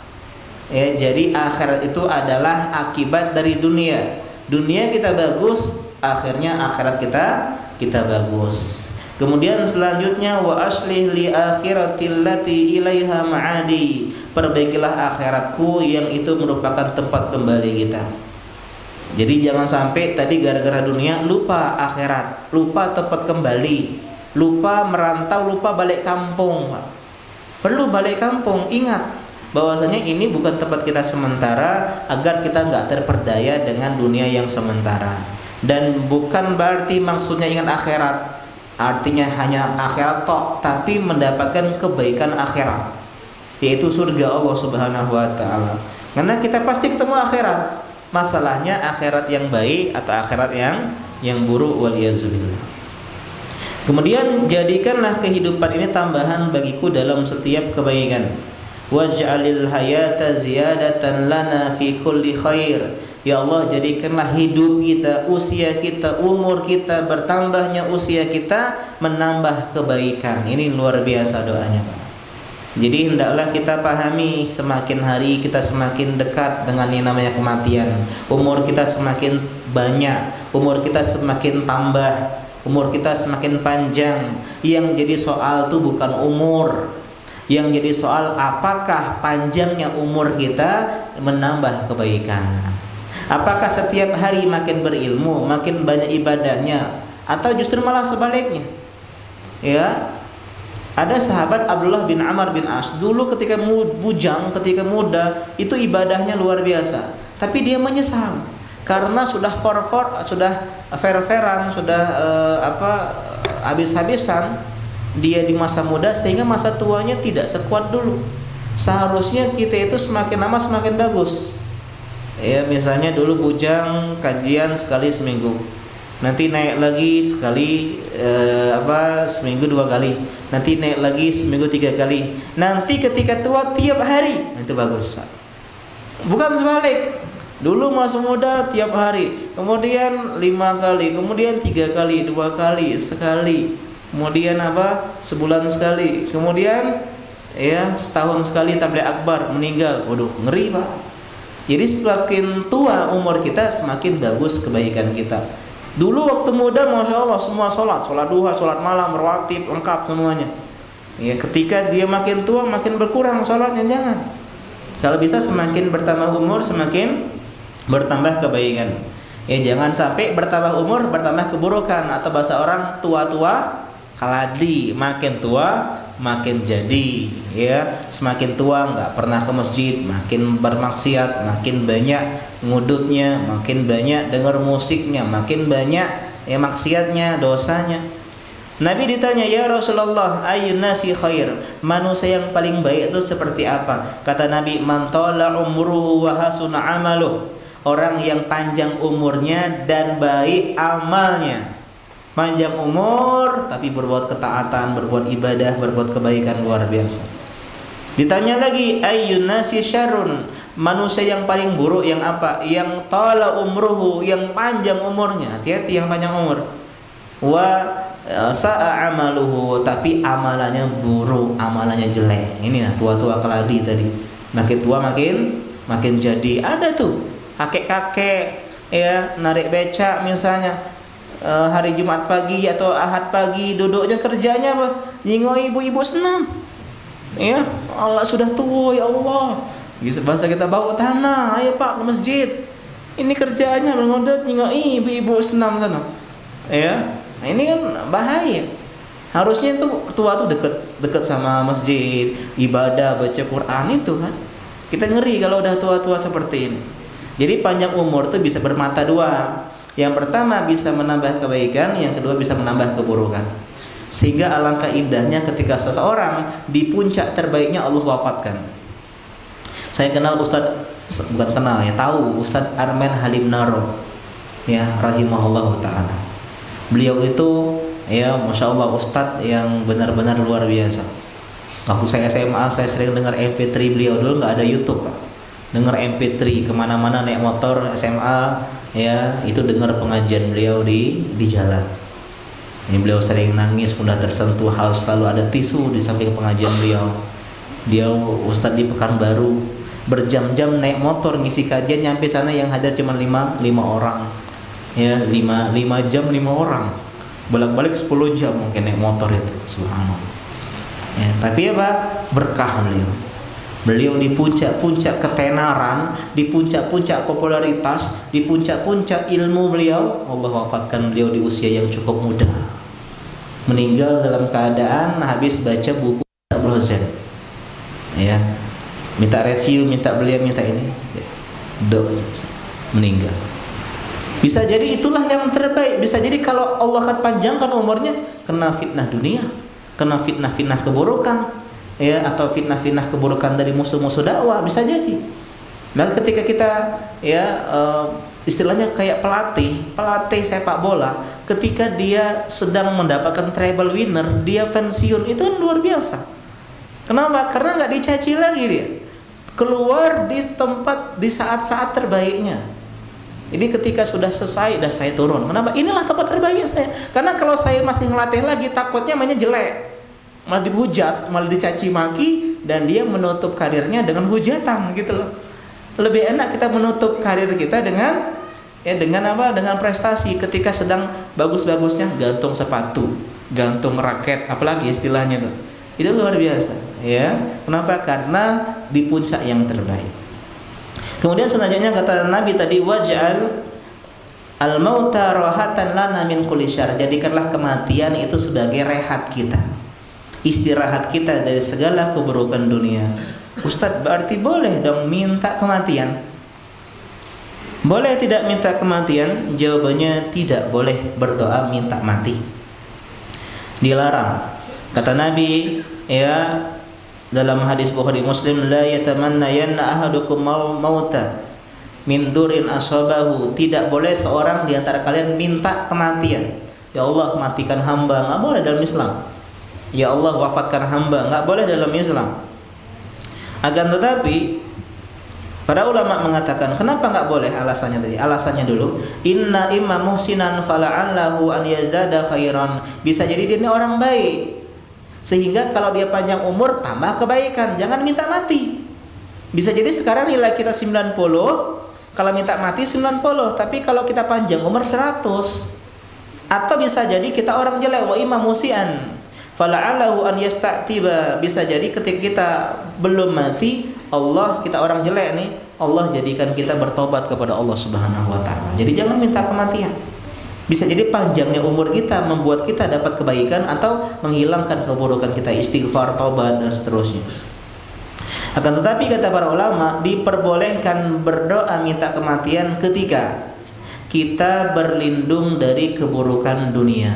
S1: Ya, jadi akhirat itu adalah akibat dari dunia. Dunia kita bagus, akhirnya akhirat kita bagus. Kemudian selanjutnya wa aslih li akhiratil lati ilaiha ma'adi. Perbaikilah akhiratku yang itu merupakan tempat kembali kita. Jadi jangan sampai tadi gara-gara dunia lupa akhirat, lupa tempat kembali, lupa merantau, lupa balik kampung. Perlu balik kampung, ingat bahwasanya ini bukan tempat kita sementara, agar kita nggak terperdaya dengan dunia yang sementara. Dan bukan berarti maksudnya ingat akhirat, artinya hanya akhirat tok, tapi mendapatkan kebaikan akhirat, yaitu surga Allah Subhanahu wa taala. Karena kita pasti ketemu akhirat. Masalahnya akhirat yang baik atau akhirat yang buruk, waliyazubillah. Kemudian jadikanlah kehidupan ini tambahan bagiku dalam setiap kebaikan. Waj'alil hayata ziyadatan lana fi kulli khair. Ya Allah, jadikanlah hidup kita, usia kita, umur kita, bertambahnya usia kita menambah kebaikan. Ini luar biasa doanya, Pak. Jadi hendaklah kita pahami, semakin hari kita semakin dekat dengan yang namanya kematian. Umur kita semakin banyak, umur kita semakin tambah, umur kita semakin panjang. Yang jadi soal itu bukan umur. Yang jadi soal apakah panjangnya umur kita menambah kebaikan. Apakah setiap hari makin berilmu, makin banyak ibadahnya, atau justru malah sebaliknya. Ya. Ada sahabat Abdullah bin Amr bin As, dulu ketika bujang, ketika muda, itu ibadahnya luar biasa. Tapi dia menyesal karena sudah sudah fair-fairan, sudah habis-habisan dia di masa muda, sehingga masa tuanya tidak sekuat dulu. Seharusnya kita itu semakin lama semakin bagus. Ya, misalnya dulu bujang kajian sekali seminggu. Nanti naik lagi sekali seminggu 2 kali. Nanti naik lagi seminggu 3 kali. Nanti ketika tua tiap hari. Itu bagus, Pak. Bukan sebalik. Dulu masa muda tiap hari, kemudian 5 kali, kemudian 3 kali, 2 kali, sekali. Kemudian sebulan sekali. Kemudian ya setahun sekali tabligh akbar, meninggal. Waduh, ngeri, Pak. Jadi semakin tua umur kita, semakin bagus kebaikan kita. Dulu waktu muda, masya Allah, semua sholat duha, sholat malam, rawatib, lengkap semuanya. Ya, ketika dia makin tua, makin berkurang sholatnya, jangan. Kalau bisa semakin bertambah umur, semakin bertambah kebaikan. Ya, jangan sampai bertambah umur bertambah keburukan, atau bahasa orang tua-tua kaladi, makin tua makin jadi. Ya, semakin tua nggak pernah ke masjid, makin bermaksiat, makin banyak ngudutnya, makin banyak dengar musiknya, makin banyak ya maksiatnya, dosanya. Nabi ditanya, ya Rasulullah, ayyun nasi khair, manusia yang paling baik itu seperti apa? Kata Nabi, man tala umruhu wa hasuna amaluh, orang yang panjang umurnya dan baik amalnya. Panjang umur tapi berbuat ketaatan, berbuat ibadah, berbuat kebaikan luar biasa. Ditanya lagi, ayyun nasi syarrun, manusia yang paling buruk yang apa? Yang tala umruhu, yang panjang umurnya. Hati-hati yang panjang umur. Wa sa'a amaluhu, tapi amalannya buruk, amalannya jelek. Ini nah tua-tua keladi tadi. Makin tua makin jadi. Ada tuh kakek-kakek ya narik becak misalnya. Hari Jumat pagi atau Ahad pagi duduknya kerjanya apa? Nyingoi ibu-ibu senam. Ya, Allah sudah tua ya Allah. Bisa bahasa kita bawa tanah, ayo Pak ke masjid. Ini kerjaannya mengodot nyingoi ibu-ibu senam sana. Ya, nah, ini kan bahaya. Harusnya itu tua tuh dekat sama masjid, ibadah, baca Quran itu kan. Kita ngeri kalau udah tua-tua seperti ini. Jadi panjang umur tuh bisa bermata dua. Yang pertama bisa menambah kebaikan, yang kedua bisa menambah keburukan. Sehingga alangkah indahnya ketika seseorang di puncak terbaiknya Allah wafatkan. Saya kenal bukan kenal ya, tahu Ustadz Armen Halim Naro, ya rahimahullah taala. Beliau itu ya masya Allah Ustadz yang benar-benar luar biasa. Waktu saya SMA saya sering dengar MP3 beliau, dulu nggak ada YouTube Pak. Dengar MP3 kemana-mana naik motor SMA ya, itu dengar pengajian beliau di jalan. Ini beliau sering nangis, mudah tersentuh, harus selalu ada tisu di samping pengajian beliau. Dia Ustadz di Pekanbaru, berjam-jam naik motor ngisi kajian, nyampe sana yang hadir cuma 5 orang. Ya, 5 jam 5 orang. Bolak-balik 10 jam mungkin naik motor itu. Subhanallah. Ya, tapi apa? Berkah beliau. Beliau di puncak-puncak ketenaran, di puncak-puncak popularitas, di puncak-puncak ilmu beliau, Allah wafatkan beliau di usia yang cukup muda. Meninggal dalam keadaan habis baca buku Abdul Ghazal. Ya. Minta review, minta beliau minta ini. Ya. Meninggal. Bisa jadi itulah yang terbaik. Bisa jadi kalau Allah akan panjangkan umurnya, kena fitnah dunia, kena fitnah-fitnah keburukan. Ya, atau fitnah-fitnah keburukan dari musuh-musuh dakwah, bisa jadi. Maka ketika kita ya istilahnya kayak pelatih sepak bola, ketika dia sedang mendapatkan treble winner, dia pensiun, itu kan luar biasa. Kenapa? Karena nggak dicaci lagi dia. Keluar di tempat di saat-saat terbaiknya. Jadi ketika sudah selesai, dah saya turun. Kenapa? Inilah tempat terbaik saya. Karena kalau saya masih ngelatih lagi, takutnya mainnya jelek, malah dihujat, malah dicaci maki, dan dia menutup karirnya dengan hujatan gitu loh. Lebih enak kita menutup karir kita dengan apa? Dengan prestasi. Ketika sedang bagus-bagusnya gantung sepatu, gantung raket, apalagi istilahnya tuh. Itu luar biasa, ya. Kenapa? Karena di puncak yang terbaik. Kemudian selanjutnya kata Nabi tadi, waj'al al-mauta rahatan lana min kulli syarr. Jadikanlah kematian itu sebagai rehat kita, istirahat kita dari segala keburukan dunia. Ustadz, berarti boleh dong minta kematian? Boleh tidak minta kematian? Jawabannya tidak boleh berdoa minta mati. Dilarang. Kata Nabi ya dalam hadis Bukhari Muslim, la yatamanna yanna ahadukum mauta min durin asabahu. Tidak boleh seorang di antara kalian minta kematian. Ya Allah, matikan hamba. Enggak boleh dalam Islam. Ya Allah, wafatkan hamba, enggak boleh dalam Islam. Akan tetapi para ulama mengatakan kenapa enggak boleh? Alasannya tadi. Alasannya dulu, inna imma muhsinan fala'allahu an yazdada khairan. Bisa jadi dia ini orang baik, sehingga kalau dia panjang umur tambah kebaikan. Jangan minta mati. Bisa jadi sekarang nilai kita 90, kalau minta mati 90, tapi kalau kita panjang umur 100. Atau bisa jadi kita orang jelek, wa imma musian fala'allahu an yasta'tiba, bisa jadi ketika kita belum mati, Allah, kita orang jelek nih, Allah jadikan kita bertobat kepada Allah Subhanahu wa taala. Jadi jangan minta kematian. Bisa jadi panjangnya umur kita membuat kita dapat kebaikan atau menghilangkan keburukan kita, istighfar, taubat dan seterusnya. Akan tetapi kata para ulama, diperbolehkan berdoa minta kematian ketika kita berlindung dari keburukan dunia.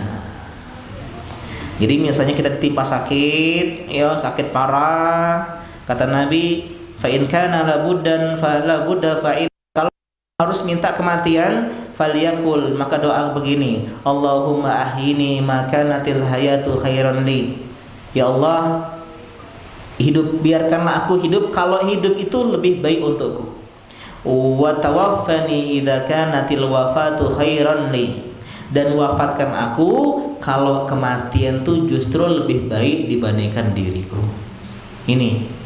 S1: Jadi misalnya kita ditimpa sakit, ya sakit parah, kata Nabi, fa in kana la buddan fa la budda fa in, kalau harus minta kematian, falyakul, maka doa begini, Allahumma ahyini ma kanatil hayatu khairan li. Ya Allah, biarkanlah aku hidup kalau hidup itu lebih baik untukku. Wa tawaffani idza kanatil wafatu khairan li, dan wafatkan aku kalau kematian itu justru lebih baik dibandingkan diriku. Ini.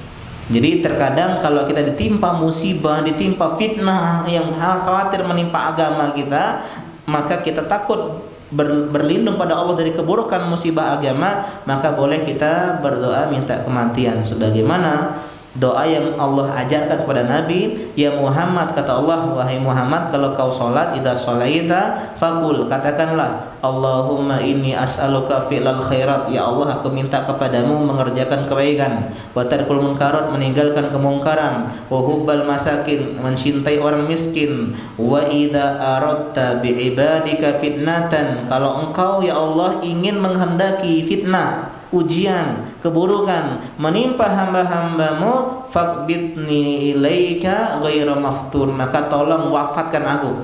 S1: Jadi terkadang kalau kita ditimpa musibah, ditimpa fitnah yang khawatir menimpa agama kita, maka kita takut berlindung pada Allah dari keburukan musibah agama, maka boleh kita berdoa minta kematian sebagaimana doa yang Allah ajarkan kepada Nabi, ya Muhammad, kata Allah, wahai Muhammad, kalau kau salat, idza shalaita faqul, katakanlah, Allahumma inni as'aluka fi'lal khairat, ya Allah, aku minta kepadamu mengerjakan kebaikan, wa tarkul munkarat, meninggalkan kemungkaran, wa hubbal masakin, mencintai orang miskin, wa idza aradta bi'ibadika fitnatan, kalau engkau ya Allah ingin menghendaki fitnah, ujian, keburukan menimpa hamba-hambamu, faqbidni ilaika ghaira maftun, maka tolong wafatkan aku,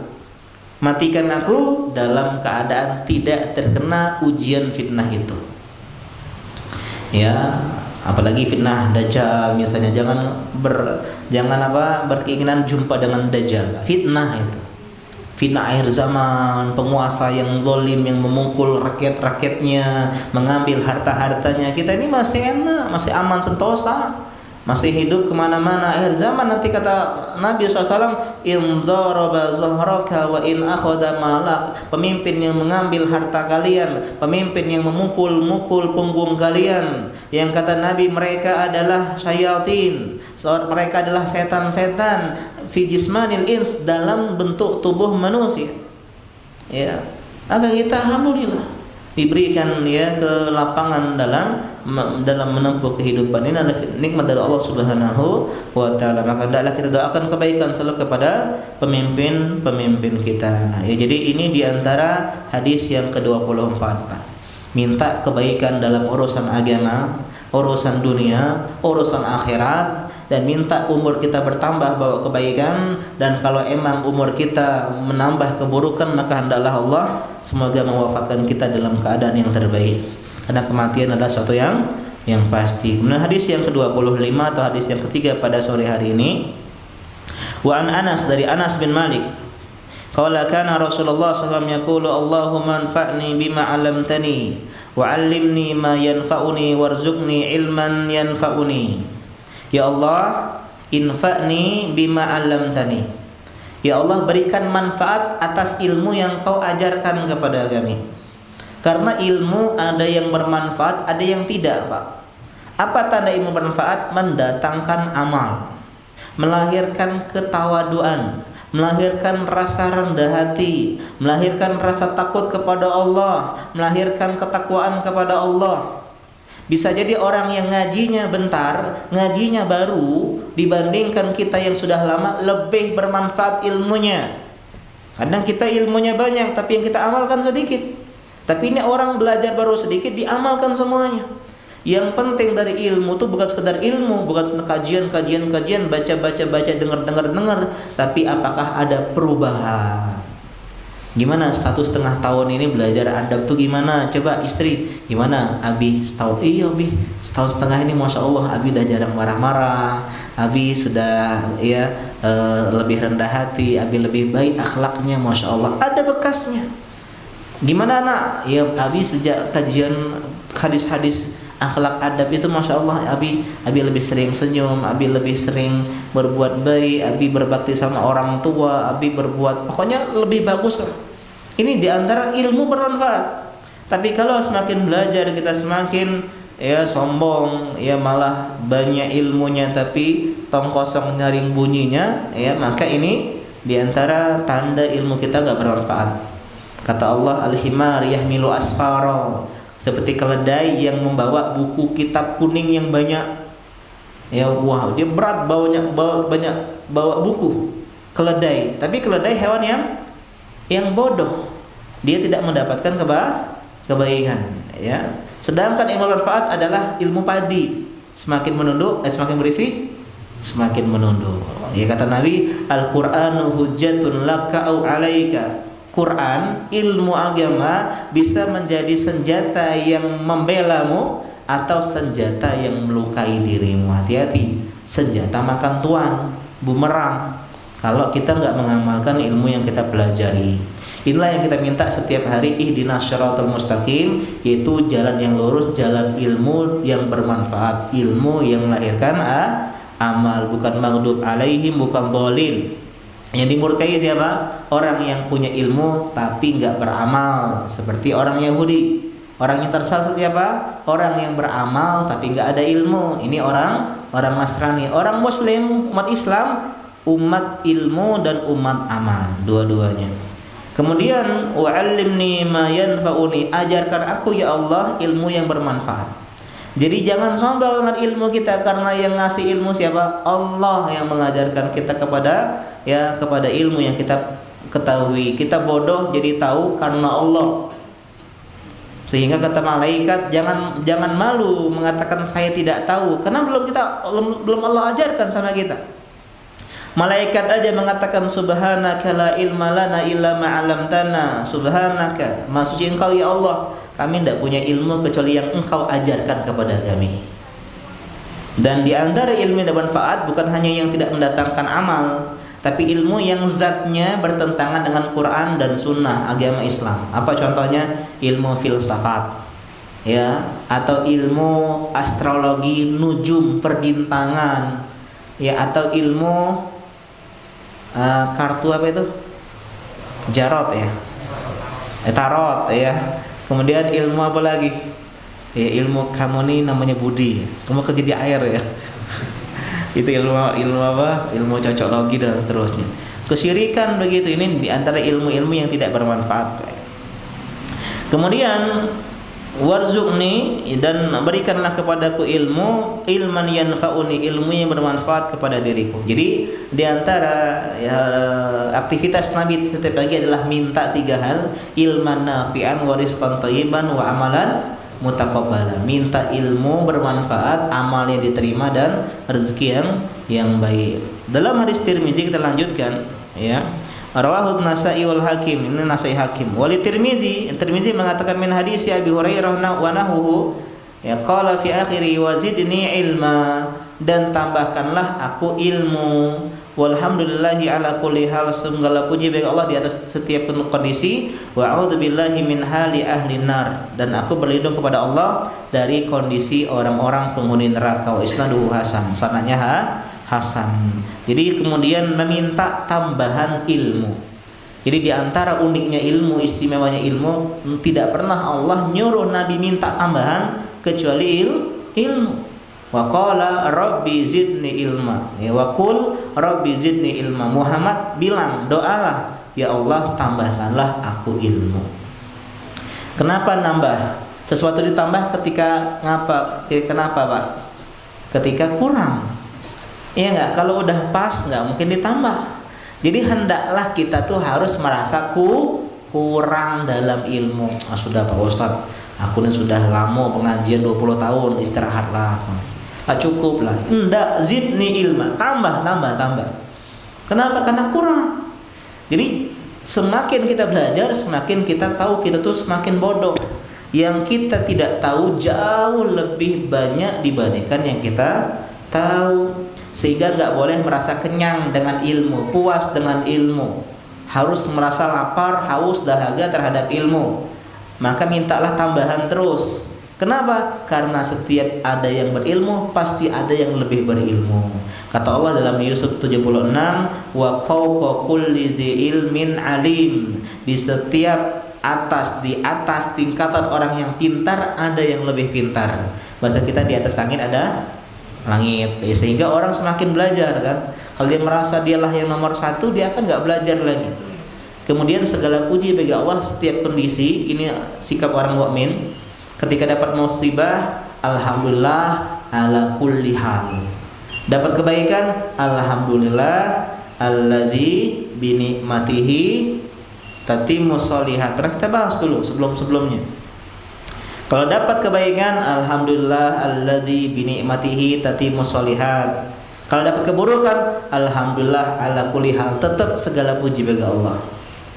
S1: matikan aku dalam keadaan tidak terkena ujian fitnah itu. Ya, apalagi fitnah dajjal misalnya, jangan berkeinginan jumpa dengan dajjal. Fitnah itu, fitnah akhir zaman, penguasa yang zalim yang memukul rakyat-rakyatnya, mengambil harta-hartanya. Kita ini masih enak, masih aman sentosa, masih hidup kemana-mana. Akhir zaman nanti kata Nabi SAW, in daraba zahraka wa in akhadha malak, pemimpin yang mengambil harta kalian, pemimpin yang memukul-mukul punggung kalian, yang kata Nabi mereka adalah syayatin, mereka adalah setan-setan, fi jismanil ins, dalam bentuk tubuh manusia. Ya, maka kita alhamdulillah diberikan ya kelapangan dalam menempuh kehidupan ini, adalah nikmat dari Allah Subhanahu wa taala. Maka hendaklah kita doakan kebaikan selalu kepada pemimpin-pemimpin kita. Ya, jadi ini diantara hadis yang ke-24, Pak. Minta kebaikan dalam urusan agama, urusan dunia, urusan akhirat, dan minta umur kita bertambah bawa kebaikan. Dan kalau emang umur kita menambah keburukan, maka hendaklah Allah semoga mewafatkan kita dalam keadaan yang terbaik, karena kematian adalah sesuatu yang pasti. Kemudian hadis yang ke-25 atau hadis yang ketiga pada sore hari ini, wa an Anas, dari Anas bin Malik, qala kana Rasulullah sallallahu alaihi wasallam yaqulu Allahumma anfa'ni bima 'allamtani wa 'allimni ma yanfa'uni warzuqni ilman yanfa'uni. Ya Allah, infa'ni bima 'allamtani. Ya Allah, berikan manfaat atas ilmu yang kau ajarkan kepada kami. Karena ilmu ada yang bermanfaat, ada yang tidak, Pak. Apa tanda ilmu bermanfaat? Mendatangkan amal, melahirkan ketawaduan, melahirkan rasa rendah hati, melahirkan rasa takut kepada Allah, melahirkan ketakwaan kepada Allah. Bisa jadi orang yang ngajinya bentar, ngajinya baru, dibandingkan kita yang sudah lama, lebih bermanfaat ilmunya. Kadang kita ilmunya banyak, tapi yang kita amalkan sedikit. Tapi ini orang belajar baru sedikit, diamalkan semuanya. Yang penting dari ilmu itu bukan sekedar ilmu, bukan sekedar kajian, baca, dengar, tapi apakah ada perubahan? Gimana 1,5 tahun ini belajar adab tuh gimana? Coba istri, gimana? Abi setahun, iya Abi, 1,5 tahun ini Masya Allah, Abi udah jarang marah-marah, Abi sudah lebih rendah hati, Abi lebih baik akhlaknya, Masya Allah, ada bekasnya. Gimana nak? Ya Abi sejak kajian hadis-hadis akhlak adab itu Masya Allah, Abi lebih sering senyum, Abi lebih sering berbuat baik, Abi berbakti sama orang tua, Abi berbuat, pokoknya lebih bagus lah. Ini diantara ilmu bermanfaat. Tapi kalau semakin belajar kita semakin ya sombong, ya malah banyak ilmunya tapi tong kosong nyaring bunyinya, ya maka ini diantara tanda ilmu kita gak bermanfaat. Kata Allah, al-himar yahmilu asfara, seperti keledai yang membawa buku kitab kuning yang banyak. Ya wow, dia berat bawa buku. Keledai, tapi keledai hewan yang bodoh. Dia tidak mendapatkan kebaikan, ya. Sedangkan ilmu manfaat adalah ilmu padi. Semakin menunduk, semakin berisi, semakin menunduk. Ya kata Nabi, Al-Qur'anu hujjatun laka au 'alaika. Quran, ilmu agama bisa menjadi senjata yang membelamu atau senjata yang melukai dirimu. Hati-hati, senjata makan tuan, bumerang kalau kita nggak mengamalkan ilmu yang kita pelajari. Inilah yang kita minta setiap hari, ihdinas syiratal mustaqim, yaitu jalan yang lurus, jalan ilmu yang bermanfaat, ilmu yang melahirkan amal, bukan maghdub alaihim, bukan dhalin. Yang dimurkai siapa? Orang yang punya ilmu tapi nggak beramal, seperti orang Yahudi. Orang yang tersesat siapa? Orang yang beramal tapi nggak ada ilmu. Ini orang Nasrani. Orang Muslim, umat Islam, umat ilmu dan umat amal, dua-duanya. Kemudian wa'allimni ma yanfa'uni, ajarkan aku ya Allah ilmu yang bermanfaat. Jadi jangan sombong dengan ilmu kita, karena yang ngasih ilmu siapa? Allah yang mengajarkan kita kepada ilmu yang kita ketahui. Kita bodoh jadi tahu karena Allah. Sehingga kata malaikat, jangan malu mengatakan saya tidak tahu, karena belum Allah ajarkan sama kita. Malaikat aja mengatakan subhanaka la ilma lana illa ma 'allamtana. Subhanaka, maha suci Engkau ya Allah, kami tidak punya ilmu kecuali yang Engkau ajarkan kepada kami. Dan di antara ilmu yang bermanfaat bukan hanya yang tidak mendatangkan amal, tapi ilmu yang zatnya bertentangan dengan Quran dan Sunnah agama Islam. Apa contohnya? Ilmu filsafat, ya, atau ilmu astrologi, nujum, perbintangan, ya, atau ilmu kartu apa itu? Jarot ya, tarot ya. Kemudian ilmu apa lagi? Ya, ilmu kamu nih namanya budi, kamu kerja di air ya. Itu ilmu apa? Ilmu cocoklogi dan seterusnya. Kesyirikan begitu, ini diantara ilmu-ilmu yang tidak bermanfaat. Kemudian warzuqni, dan berikanlah kepadaku ilman yanfa'uni, ilmu yang bermanfaat kepada diriku. Jadi diantara aktivitas Nabi setiap pagi adalah minta 3 hal: ilman nafi'an, wa rizqan thayyiban, wa amalan mutaqabbalan. Minta ilmu bermanfaat, amalnya diterima, dan rezeki yang baik. Dalam hadis Tirmizi, kita lanjutkan ya. Rawahu Nasa'i wal Hakim, ini Nasa'i Hakim. Wali Tirmizi mengatakan min hadis Abi Hurairah wa nahuhu, ya, qala fi akhiri wa zidni ilma, dan tambahkanlah aku ilmu. Walhamdulillahi ala kulli hal, segala puji bagi Allah di atas setiap kondisi. Wa a'udzubillahi min hali ahli nar, dan aku berlindung kepada Allah dari kondisi orang-orang penghuni neraka. Wa isnaduhu hasan, sanadnya hasan. Jadi kemudian meminta tambahan ilmu. Jadi di antara uniknya ilmu, istimewanya ilmu, tidak pernah Allah nyuruh Nabi minta tambahan kecuali ilmu. Wa qala rabbi zidni ilma, ya, wa qul rabbi zidni ilma. Muhammad bilang, doalah, ya Allah tambahkanlah aku ilmu. Kenapa nambah? Sesuatu ditambah ketika ngapa? Kenapa, Pak? Ketika kurang. Iya enggak? Kalau udah pas enggak mungkin ditambah. Jadi hendaklah kita tuh harus merasa kurang dalam ilmu. Sudah Pak Ustadz, aku ini sudah lama pengajian 20 tahun, istirahatlah. Cukup lah. Enggak, zidni ilma, tambah. Kenapa? Karena kurang. Jadi semakin kita belajar, semakin kita tahu, kita tuh semakin bodoh. Yang kita tidak tahu jauh lebih banyak dibandingkan yang kita tahu. Sehingga nggak boleh merasa kenyang dengan ilmu, puas dengan ilmu. Harus merasa lapar, haus, dahaga terhadap ilmu. Maka mintalah tambahan terus. Kenapa? Karena setiap ada yang berilmu pasti ada yang lebih berilmu. Kata Allah dalam Yusuf 76, wa fawqa kulli dzi ilmin alim. Di setiap di atas tingkatan orang yang pintar ada yang lebih pintar. Bahasa kita di atas langit ada langit. Sehingga orang semakin belajar kan. Kalau dia merasa dialah yang nomor satu, dia akan nggak belajar lagi. Kemudian segala puji bagi Allah setiap kondisi. Ini sikap orang mukmin. Ketika dapat musibah, alhamdulillah ala kulli hal. Dapat kebaikan, alhamdulillah alladzi bi ni'matihi tatimmu sholihat. Pernah kita bahas dulu sebelumnya. Kalau dapat kebaikan, alhamdulillah alladzi bi ni'matihi tatimmu sholihat. Kalau dapat keburukan, alhamdulillah ala kulli hal. Tetap segala puji bagi Allah.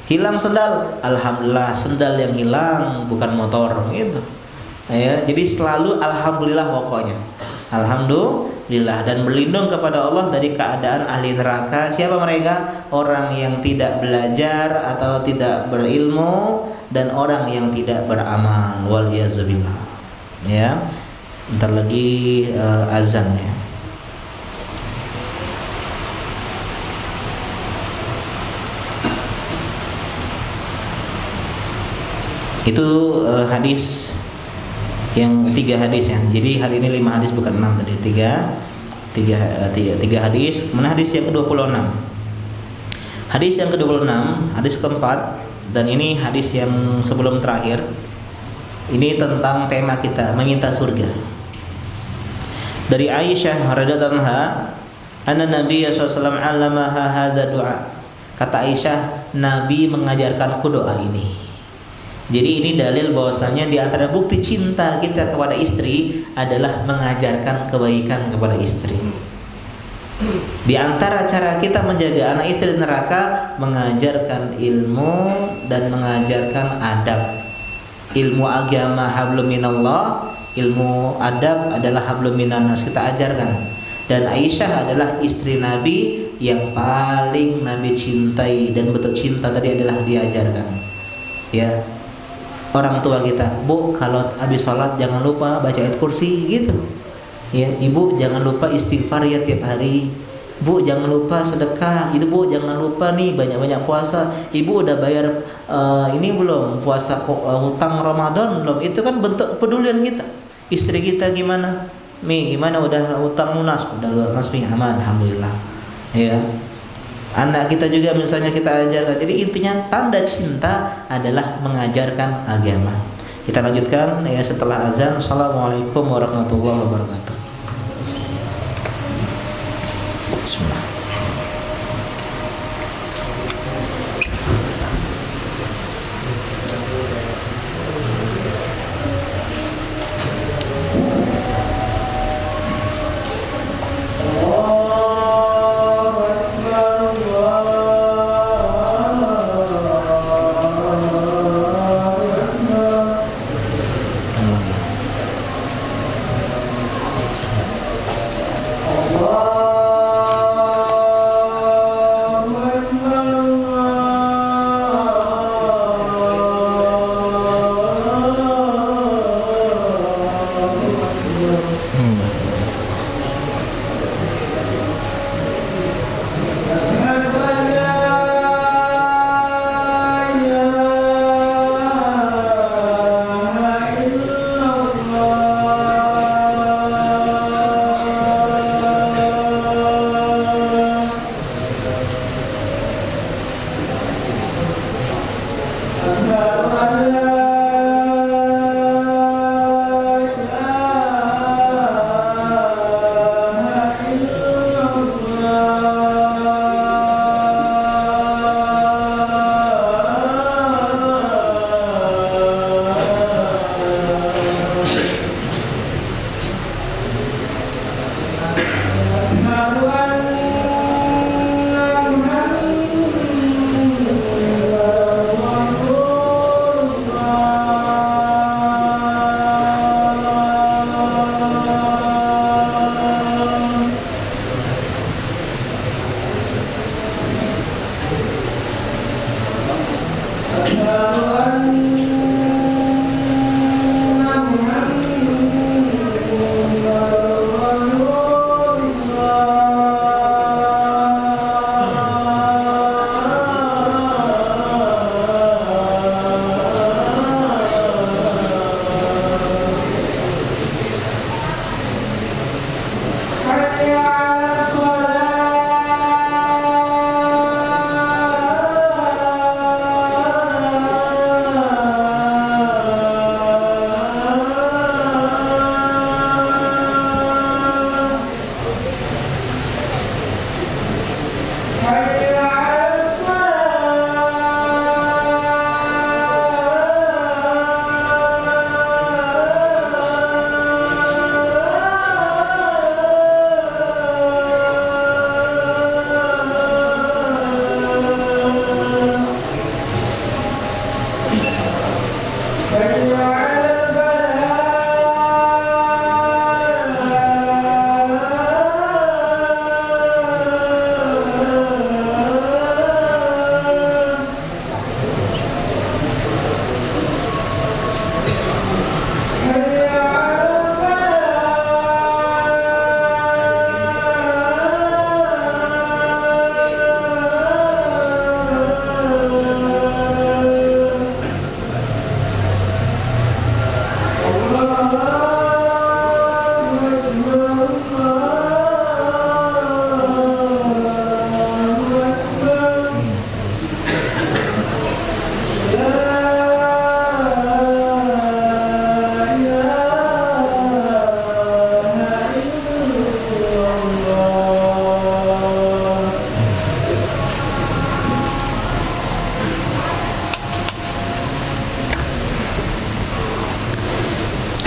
S1: Hilang sendal, alhamdulillah sendal yang hilang bukan motor gitu. Ya, jadi selalu alhamdulillah pokoknya. Alhamdulillah, dan berlindung kepada Allah dari keadaan ahli neraka. Siapa mereka? Orang yang tidak belajar atau tidak berilmu dan orang yang tidak beramal. Waliyadzubillah. Ya. Bentar lagi azan ya. Itu hadis yang 3 hadis ya. Jadi hari ini 5 hadis bukan 6 tadi. 3 hadis. Mana hadis yang ke-26? Hadis yang ke-26, hadis keempat, dan ini hadis yang sebelum terakhir. Ini tentang tema kita, meminta surga. Dari Aisyah radhiyallahu anha, anna Nabi sallallahu alaihi wasallam 'allamaha hadza du'a. Kata Aisyah, Nabi mengajarkanku doa ini. Jadi ini dalil bahwasanya di antara bukti cinta kita kepada istri adalah mengajarkan kebaikan kepada istri. Di antara cara kita menjaga anak istri neraka, mengajarkan ilmu dan mengajarkan adab. Ilmu agama hablum minallah, ilmu adab adalah hablum minannas, kita ajarkan. Dan Aisyah adalah istri Nabi yang paling Nabi cintai, dan bentuk cinta tadi adalah diajarkan. Ya. Orang tua kita, Bu, kalau habis sholat jangan lupa baca ayat kursi gitu. Ya, Ibu jangan lupa istighfar ya tiap hari. Bu, jangan lupa sedekah. Itu Bu, jangan lupa nih banyak-banyak puasa. Ibu udah bayar ini belum? Puasa hutang Ramadan belum? Itu kan bentuk pedulian kita. Istri kita gimana? Mi, gimana udah hutang lunas? Udah lunas mi, aman, alhamdulillah. Ya. Anak kita juga misalnya kita ajarkan. Jadi intinya tanda cinta adalah mengajarkan agama. Kita lanjutkan ya setelah azan. Assalamualaikum warahmatullahi wabarakatuh. Bismillah.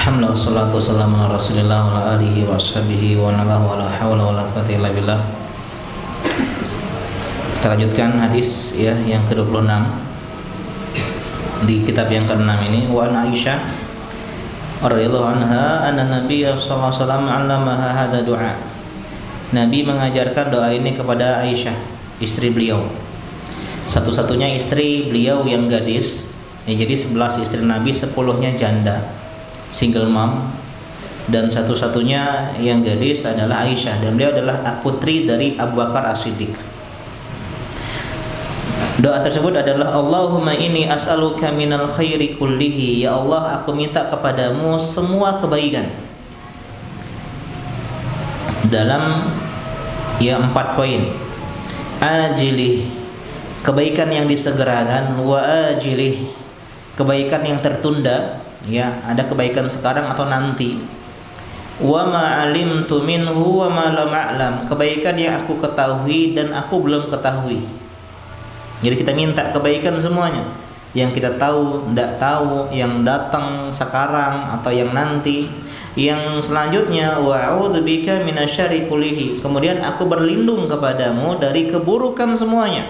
S1: Alhamdulillah wassalatu wassalamu ala Rasulillah wa ala alihi wa ashabihi wa la haula wa la quwwata illa billah. Kita lanjutkan hadis ya yang ke-26 di kitab yang ke-6 ini. Wa an Aisyah radhiyallahu anha anna Nabiy sallallahu alaihi wasallam 'allamaha hadza du'a. Nabi mengajarkan doa ini kepada Aisyah, istri beliau. Satu-satunya istri beliau yang gadis. Ya, jadi 11 istri Nabi, 10-nya janda, single mom, dan satu-satunya yang gadis adalah Aisyah, dan beliau adalah putri dari Abu Bakar As-Siddiq. Doa tersebut adalah Allahumma inni as'aluka minal khairi kullihi. Ya Allah, aku minta kepadamu semua kebaikan. Dalam 4 poin. Ajilih, kebaikan yang disegerakan, wa ajilih, kebaikan yang tertunda, ya, ada kebaikan sekarang atau nanti. Wa ma 'alimtu minhu wa ma lam a'lam, kebaikan yang aku ketahui dan aku belum ketahui. Jadi kita minta kebaikan semuanya, yang kita tahu, tidak tahu, yang datang sekarang atau yang nanti. Yang selanjutnya, wa a'udzubika minasyarri kullihi, kemudian aku berlindung kepadamu dari keburukan semuanya,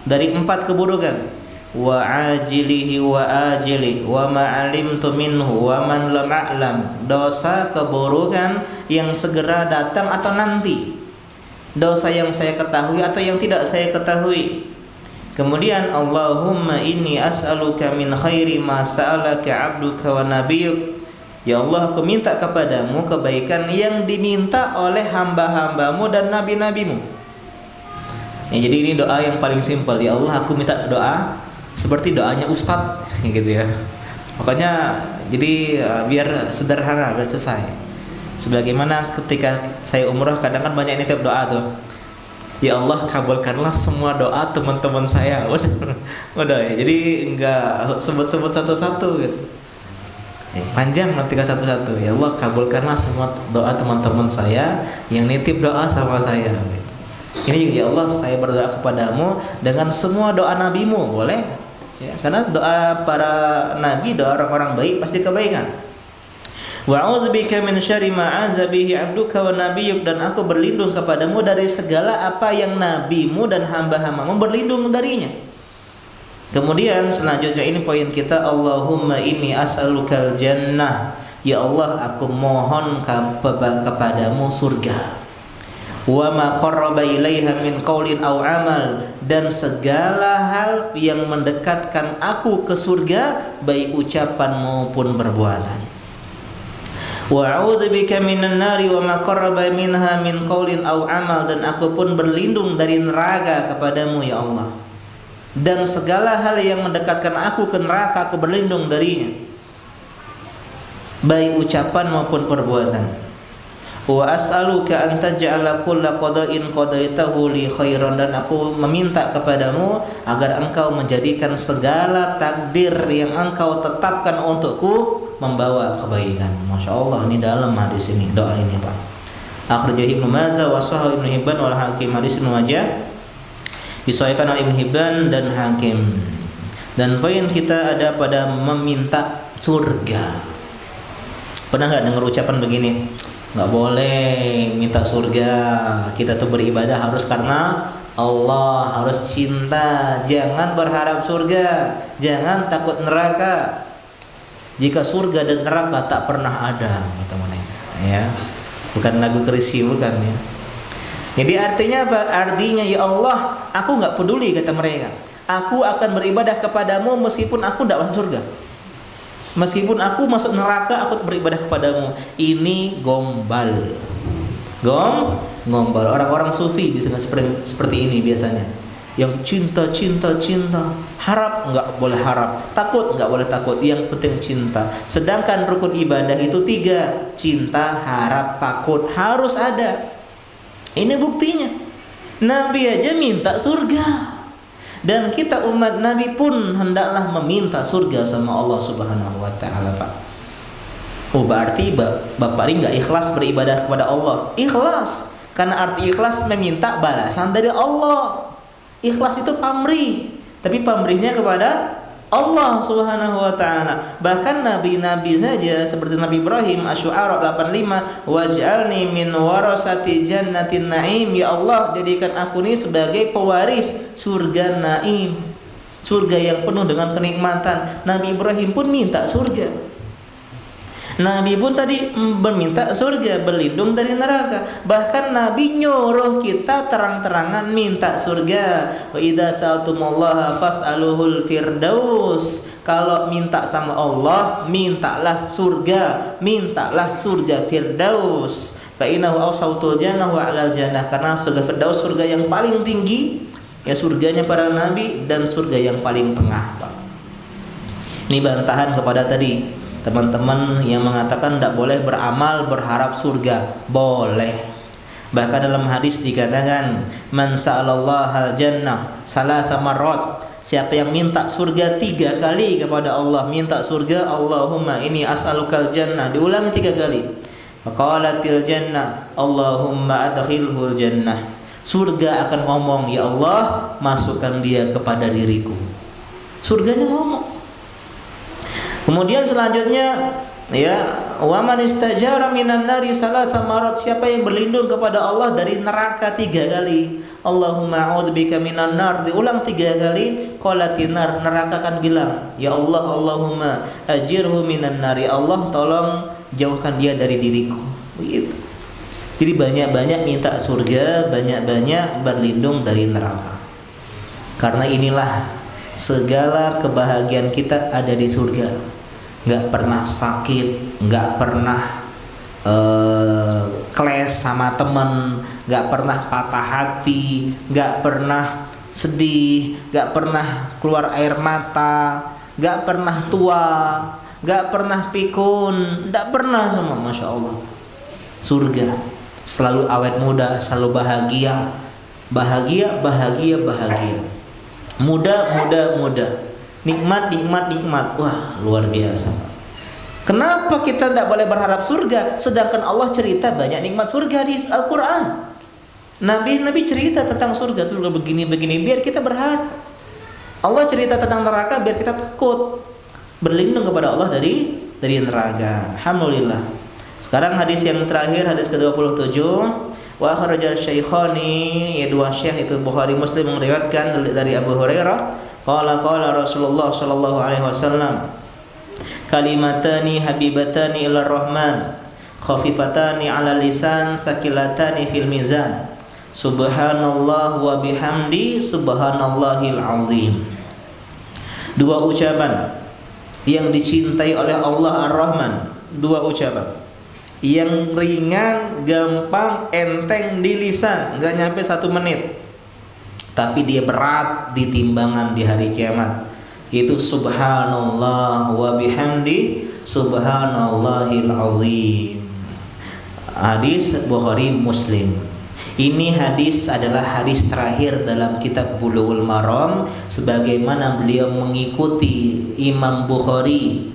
S1: dari 4 keburukan. Wa ajilihi wa ajili wa ma 'alimtu minhu wa man lam a'lam, dosa keburukan yang segera datang atau nanti, dosa yang saya ketahui atau yang tidak saya ketahui. Kemudian Allahumma inni as'aluka min khairi ma sa'alaka 'abduka wa nabiyyuk. Ya Allah, aku minta kepadamu kebaikan yang diminta oleh hamba-hambamu dan nabi-nabimu. Ya, jadi ini doa yang paling simpel. Ya Allah, aku minta doa seperti doanya Ustadz gitu ya. Pokoknya jadi biar sederhana, biar selesai. Sebagaimana ketika saya umrah, kadang kan banyak ini tiap doa tuh. Ya Allah, kabulkanlah semua doa teman-teman saya. Udah ya. Jadi enggak sebut-sebut satu-satu gitu. Panjang nanti satu-satu. Ya Allah, kabulkanlah semua doa teman-teman saya yang nitip doa sama saya gitu. Ini juga, ya Allah, saya berdoa kepadamu dengan semua doa nabimu. Boleh ya, karena doa para nabi, doa orang-orang baik pasti kebaikan. Wa a'udzubika min syarri ma 'azza bihi 'abduka wa nabiyyuk, dan aku berlindung kepadamu dari segala apa yang nabimu dan hamba-hambamu berlindung darinya. Kemudian selanjutnya ini poin kita, Allahumma inni as'alukal jannah. Ya Allah, aku mohon kepadamu surga. Wa ma qarraba ilaiha min qaulin aw amal, dan segala hal yang mendekatkan aku ke surga, baik ucapan maupun perbuatan. Wa a'udzubika minan nari wa ma qarraba minha min qaulin aw amal, dan aku pun berlindung dari neraka kepadamu ya Allah, dan segala hal yang mendekatkan aku ke neraka aku berlindung darinya, baik ucapan maupun perbuatan. Wa as'aluka an taj'ala kulla qada'in qadaitahu li khairan, dan aku meminta kepadamu agar engkau menjadikan segala takdir yang engkau tetapkan untukku membawa kebaikan. Masya Allah, ini dalam hadis ini, doa ini Pak. Akhrajahu Ibnu Majah wa Sahih Ibnu Hibban wal Hakim. Hadis Ibnu Majah disahihkan oleh Ibnu Hibban dan Hakim. Dan poin kita ada pada meminta surga. Pernah nggak dengar ucapan begini? Nggak boleh minta surga. Kita tuh beribadah harus karena Allah, harus cinta. Jangan berharap surga, jangan takut neraka. Jika surga dan neraka tak pernah ada, kata mereka. Ya, bukan lagu Krisi, bukan ya. Jadi artinya apa? Artinya ya Allah, aku nggak peduli, kata mereka. Aku akan beribadah kepadamu meskipun aku tidak masuk surga. Meskipun aku masuk neraka, aku beribadah kepadamu. Ini gombal. Gombal. Orang-orang sufi biasanya seperti ini biasanya. Yang cinta, harap nggak boleh harap, takut nggak boleh takut, yang penting cinta. Sedangkan rukun ibadah itu 3, cinta, harap, takut, harus ada. Ini buktinya. Nabi aja minta surga, dan kita umat Nabi pun hendaklah meminta surga sama Allah Subhanahu wa taala, Pak. Oh, berarti Bapak ini nggak ikhlas beribadah kepada Allah. Ikhlas, karena arti ikhlas meminta balasan dari Allah. Ikhlas itu pamrih, tapi pamrihnya kepada Allah Subhanahu wa taala. Bahkan nabi-nabi saja seperti Nabi Ibrahim, Asy-Syu'ara 85, waj'alni min warasati jannatin na'im, ya Allah jadikan aku ini sebagai pewaris surga naim, surga yang penuh dengan kenikmatan. Nabi Ibrahim pun minta surga. Nabi pun tadi meminta surga, berlindung dari neraka. Bahkan Nabi nyuruh kita terang-terangan minta surga. Wa idza sa'altumullaha fas'aluhul firdaus. Kalau minta sama Allah, mintalah surga firdaus. Fa innahu awsatul jannah wa 'alal jannah. Karena surga firdaus surga yang paling tinggi, ya surganya para nabi, dan surga yang paling tengah, Pak. Ini bantahan kepada tadi teman-teman yang mengatakan tidak boleh beramal berharap surga. Boleh. Bahkan dalam hadis dikatakan, man sa'alallaha jannah salasa marrat. Siapa yang minta surga 3 kali kepada Allah, minta surga, Allahumma inni as'alukal jannah, diulangi 3 kali. Faqalatil jannah, Allahumma adkhilhul jannah. Surga akan ngomong, ya Allah, masukkan dia kepada diriku. Surganya ngomong. Kemudian selanjutnya, ya, wa man istajara minan nari salata marat. Siapa yang berlindung kepada Allah dari neraka 3 kali, Allahumma a'udzubika minan nar, diulang 3 kali. Qalatin nar, neraka akan bilang, ya Allah, Allahumma ajirhu minan nari, Allah tolong jauhkan dia dari diriku. Begitu. Jadi banyak-banyak minta surga, banyak-banyak berlindung dari neraka. Karena inilah segala kebahagiaan kita ada di surga. Nggak pernah sakit, nggak pernah clash sama temen, nggak pernah patah hati, nggak pernah sedih, nggak pernah keluar air mata, nggak pernah tua, nggak pernah pikun, nggak pernah semua. Masya Allah. Surga selalu awet muda, selalu bahagia, bahagia, bahagia, bahagia. Muda, muda, muda. Nikmat, nikmat, nikmat. Wah, luar biasa. Kenapa kita tidak boleh berharap surga, sedangkan Allah cerita banyak nikmat surga di Al-Quran? Nabi cerita tentang surga, surga begini-begini, biar kita berharap. Allah cerita tentang neraka biar kita takut, berlindung kepada Allah dari neraka. Alhamdulillah. Sekarang hadis yang terakhir, hadis ke-27. Wa akhrajal syaikhani, ya dua syekh itu Bukhari Muslim meriwayatkan dari Abu Hurairah. Qala Rasulullah sallallahu alaihi wasallam, kalimatani habibatani ila rahman, khafifatani ala lisan, sakilatani fil mizan, subhanallah wa bihamdi, subhanallahil azim. 2 ucapan yang dicintai oleh Allah Ar-Rahman, 2 ucapan yang ringan, gampang, enteng di lisan, enggak nyampe 1 menit, tapi dia berat di timbangan di hari kiamat. Itu subhanallah wa bihamdi, subhanallahil azim. Hadis Bukhari Muslim. Ini hadis adalah hadis terakhir dalam kitab Bulughul Maram, sebagaimana beliau mengikuti Imam Bukhari,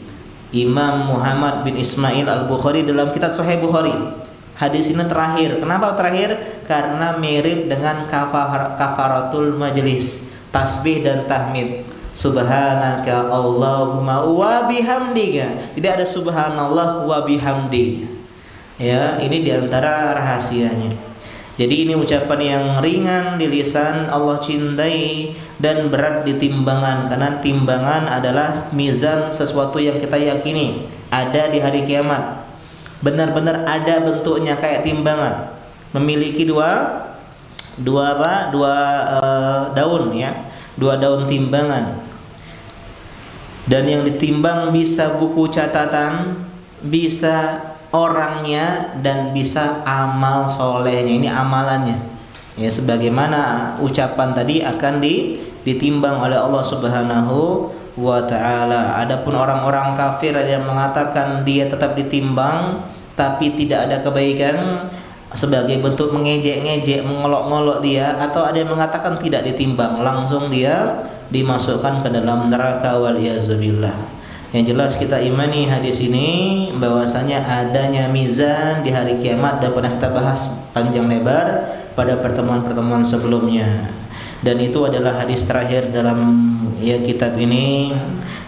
S1: Imam Muhammad bin Ismail Al-Bukhari dalam kitab Sahih Bukhari. Hadis ini terakhir. Kenapa terakhir? Karena mirip dengan kafaratul majlis, tasbih dan tahmid. Subhanaka Allahumma wa bihamdika. Tidak ada subhanallah wa bihamdika. Ya, ini diantara rahasianya. Jadi ini ucapan yang ringan di lisan, Allah cintai, dan berat di timbangan. Karena timbangan adalah mizan, sesuatu yang kita yakini ada di hari kiamat. Benar-benar ada bentuknya kayak timbangan, memiliki dua daun, ya, 2 daun timbangan, dan yang ditimbang bisa buku catatan, bisa orangnya, dan bisa amal solehnya. Ini amalannya, ya, sebagaimana ucapan tadi akan ditimbang oleh Allah Subhanahu wa ta'ala. Adapun orang-orang kafir ada yang mengatakan dia tetap ditimbang tapi tidak ada kebaikan, sebagai bentuk mengejek-ngejek, mengolok-ngolok dia, atau ada yang mengatakan tidak ditimbang, langsung dia dimasukkan ke dalam neraka, waliyazubillah. Yang jelas kita imani hadis ini bahwasanya adanya mizan di hari kiamat, dan pernah kita bahas panjang lebar pada pertemuan-pertemuan sebelumnya. dan itu adalah hadis terakhir dalam kitab ini.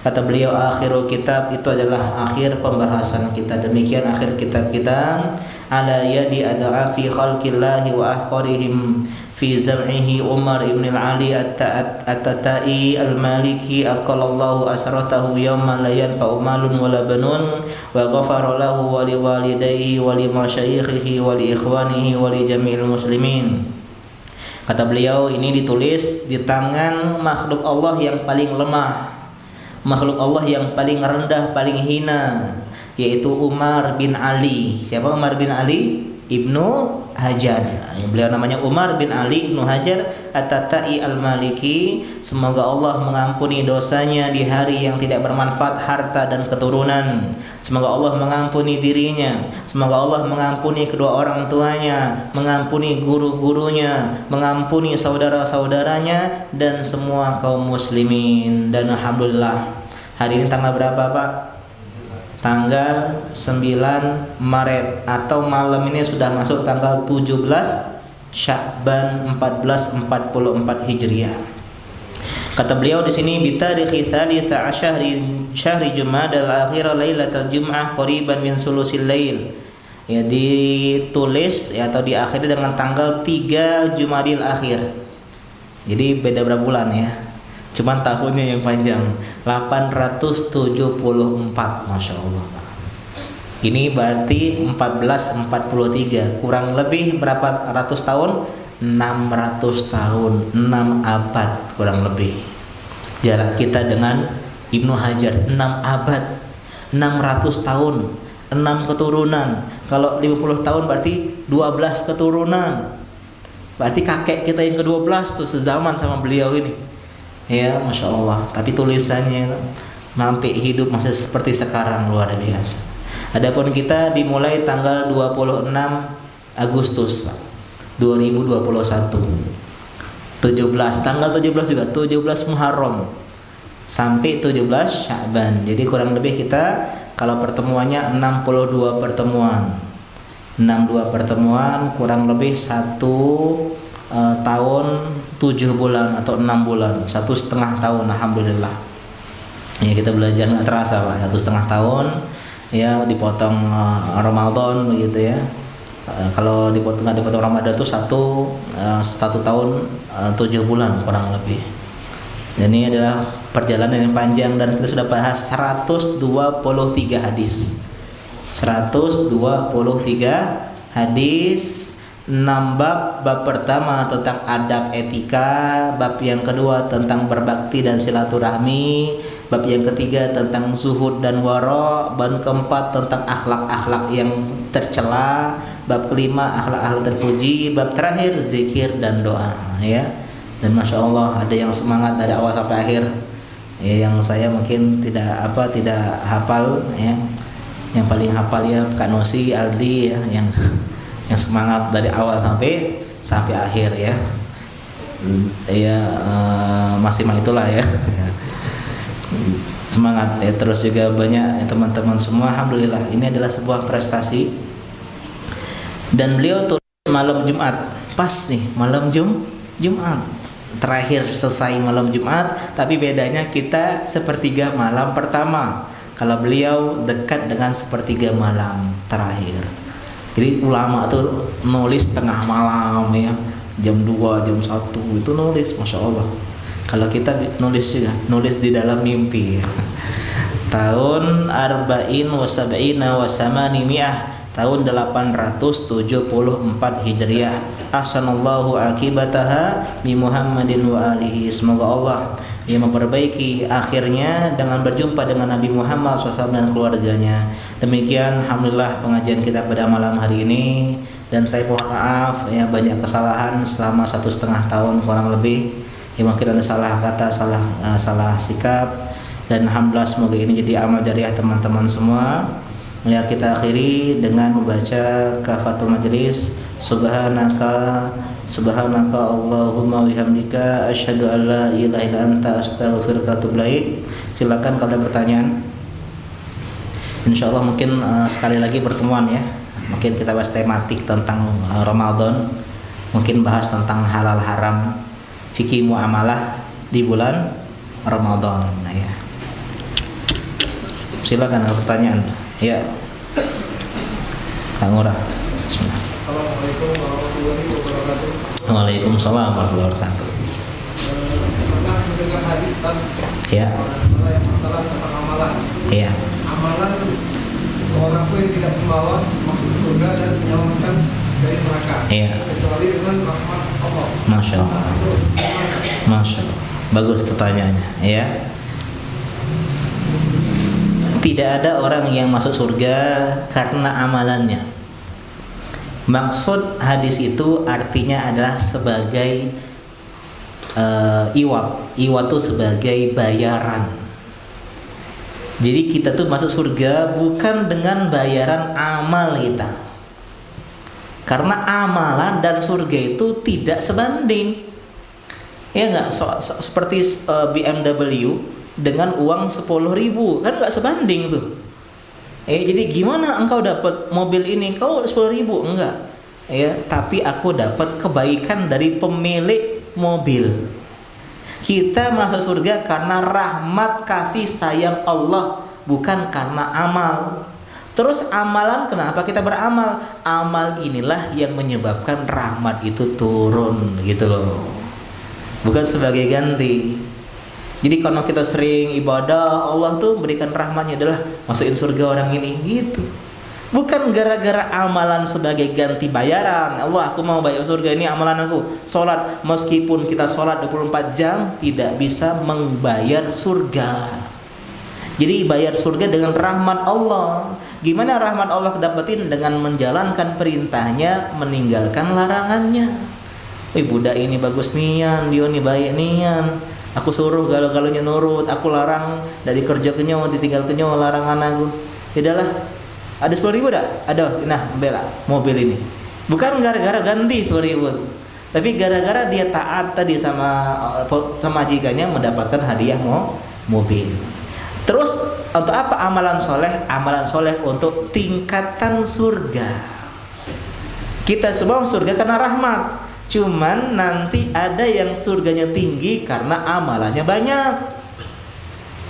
S1: Kata beliau, akhirul kitab, itu adalah akhir pembahasan kita. Demikian akhir kitab kita. Ala yadi ad'afi khalqillahi wa ahqarihim fi zam'ihi Umar ibn al-Ali at-Tatai al-Maliki aqallallahu asratahu yawman la yanfa'u malun wala banun wa ghafara lahu wa li walidayhi wa li masyayikhihi wa li ikhwanihi wa li jami'il muslimin. Kata beliau, ini ditulis di tangan makhluk Allah yang paling lemah, makhluk Allah yang paling rendah, paling hina, yaitu Umar bin Ali. Siapa Umar bin Ali? Ibnu Hajar. Beliau namanya Umar bin Ali Ibnu Hajar At-Tatai Al-Maliki. Semoga Allah mengampuni dosanya di hari yang tidak bermanfaat harta dan keturunan. Semoga Allah mengampuni dirinya. Semoga Allah mengampuni kedua orang tuanya, mengampuni guru-gurunya, mengampuni saudara-saudaranya dan semua kaum muslimin. Dan alhamdulillah, hari ini tanggal berapa, Pak? Tanggal 9 Maret atau malam ini sudah masuk tanggal 17 Sya'ban 1444 Hijriah. Kata beliau di sini, bitarikhi tsalitsata syahri Jumadal akhir lailatul jum'ah qariban min sulusil lail. Ya, ditulis atau diakhiri dengan tanggal 3 Jumadil akhir. Jadi beda berapa bulan ya? Cuman tahunnya yang panjang, 874, Masya Allah. Ini berarti 1443, kurang lebih berapa ratus tahun? 600 tahun, 6 abad kurang lebih. Jarak kita dengan Ibnu Hajar 6 abad, 600 tahun, 6 keturunan. Kalau 50 tahun berarti 12 keturunan. Berarti kakek kita yang ke-12 tuh sezaman sama beliau ini. Ya, Masya Allah. Tapi tulisannya sampai hidup masih seperti sekarang, luar biasa. Adapun kita dimulai tanggal 26 Agustus 2021. 17, tanggal 17 juga, 17 Muharram sampai 17 Sya'ban. Jadi kurang lebih kita kalau pertemuannya 62 pertemuan. 62 pertemuan kurang lebih 1 tahun 7 bulan atau 6 bulan, 1,5 tahun, alhamdulillah. Ya, kita belajar nggak terasa, Pak, 1,5 tahun ya, dipotong Ramadan begitu ya. Kalau nggak dipotong Ramadan itu satu tahun 7 bulan kurang lebih. Dan ini adalah perjalanan yang panjang dan kita sudah bahas 123 hadis. 123 hadis. 6 bab. Bab pertama tentang adab etika, bab yang kedua tentang berbakti dan silaturahmi, bab yang ketiga tentang zuhud dan wara, bab keempat tentang akhlak-akhlak yang tercela, bab kelima akhlak-akhlak terpuji, bab terakhir zikir dan doa ya. Dan Masya Allah ada yang semangat dari awal sampai akhir ya, yang saya mungkin tidak hafal ya. Yang paling hafal ya Kak Nosi, Aldi ya, yang semangat dari awal sampai akhir ya. Masih mah itulah ya. Semangat ya, terus juga banyak ya, teman-teman semua, alhamdulillah ini adalah sebuah prestasi. Dan beliau tulis malam Jumat, pas nih malam Jumat. Terakhir selesai malam Jumat, tapi bedanya kita sepertiga malam pertama. Kalau beliau dekat dengan sepertiga malam terakhir. Jadi ulama tuh nulis tengah malam ya, jam 2, jam 1 itu nulis, Masya Allah. Kalau kita nulis juga, nulis di dalam mimpi ya. Tahun arba'in wa sab'ina wa samanimiyah, tahun 874 Hijriah. Ahsanallahu akibataha bi Muhammadin wa alihi. Semoga Allah yang memperbaiki akhirnya dengan berjumpa dengan Nabi Muhammad SAW dan keluarganya. Demikian alhamdulillah pengajian kita pada malam hari ini, dan saya mohon maaf ya banyak kesalahan selama 1,5 tahun kurang lebih ya, mungkin ada salah kata, salah sikap, dan alhamdulillah semoga ini jadi amal jariah teman-teman semua. Ya, kita akhiri dengan membaca kafatul majlis. Subhanaka Allahumma wihamdika asyhadu an la ilaha illa anta astaghfiruka wa atubu ilaik. Silakan kalau ada pertanyaan. Insyaallah mungkin sekali lagi pertemuan ya. Mungkin kita bahas tematik tentang Ramadan. Mungkin bahas tentang halal haram, fikih muamalah di bulan Ramadan. Nah, ya. Silakan ada pertanyaan. Ya. Kang Ngurah. Bismillah.
S2: Assalamualaikum warahmatullahi wabarakatuh.
S1: Waalaikumsalam warahmatullahi wabarakatuh.
S2: Pernah mendengar hadis tentang
S1: Ya.
S2: masalah tentang amalan.
S1: Iya.
S2: Amalan seseorang pun yang tidak membawa masuk surga dan menyelamatkan dari neraka.
S1: Iya.
S2: Kecuali dengan rahmat Allah.
S1: Masya Allah. Masya Allah. Bagus pertanyaannya. Ya. Tidak ada orang yang masuk surga karena amalannya. Maksud hadis itu artinya adalah sebagai iwab. Iwab itu sebagai bayaran. Jadi kita tuh masuk surga bukan dengan bayaran amal kita. Karena amalan dan surga itu tidak sebanding. Ya enggak? Seperti BMW dengan uang 10.000 kan nggak sebanding tuh. Jadi gimana engkau dapat mobil ini? Kau 10.000 enggak? Tapi aku dapat kebaikan dari pemilik mobil. Kita masuk surga karena rahmat kasih sayang Allah, bukan karena amal. Terus amalan, kenapa kita beramal? Amal inilah yang menyebabkan rahmat itu turun gitu loh. Bukan sebagai ganti. Jadi kalau kita sering ibadah, Allah tuh berikan rahmatnya adalah masukin surga orang ini gitu. Bukan gara-gara amalan sebagai ganti bayaran. Allah, aku mau bayar surga, ini amalan aku. Sholat, meskipun kita sholat 24 jam tidak bisa membayar surga. Jadi bayar surga dengan rahmat Allah. Gimana rahmat Allah dapetin? Dengan menjalankan perintahnya, meninggalkan larangannya. Wih, budak ini bagus nian, dia ini baik nian. Aku suruh galau-galaunya nurut, aku larang dari kerja kenyo, ditinggal kenyo, larangan aku. Tidaklah. Ada 10.000 dah? Ada. Nah, bela mobil ini. Bukan gara-gara ganti 10.000, tapi gara-gara dia taat tadi sama majikannya mendapatkan hadiah mobil. Terus untuk apa amalan soleh? Amalan soleh untuk tingkatan surga. Kita semua surga karena rahmat. Cuman nanti ada yang surganya tinggi karena amalannya banyak.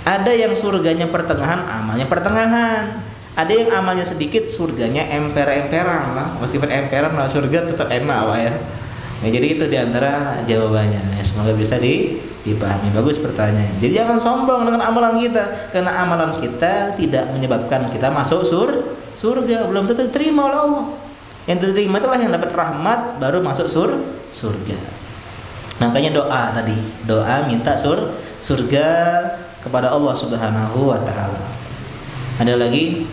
S1: Ada yang surganya pertengahan, amalnya pertengahan. Ada yang amalnya sedikit, surganya emper-emperan lah. Meskipun emperan, nah surga tetap enak Pak ya. Jadi itu diantara jawabannya. Semoga bisa dipahami. Bagus pertanyaan. Jadi jangan sombong dengan amalan kita, karena amalan kita tidak menyebabkan kita masuk surga. Belum tentu diterima oleh Allah. Yang diterima itulah yang dapat rahmat, baru masuk surga. Makanya doa tadi, doa minta surga kepada Allah Subhanahu wa taala. Ada lagi?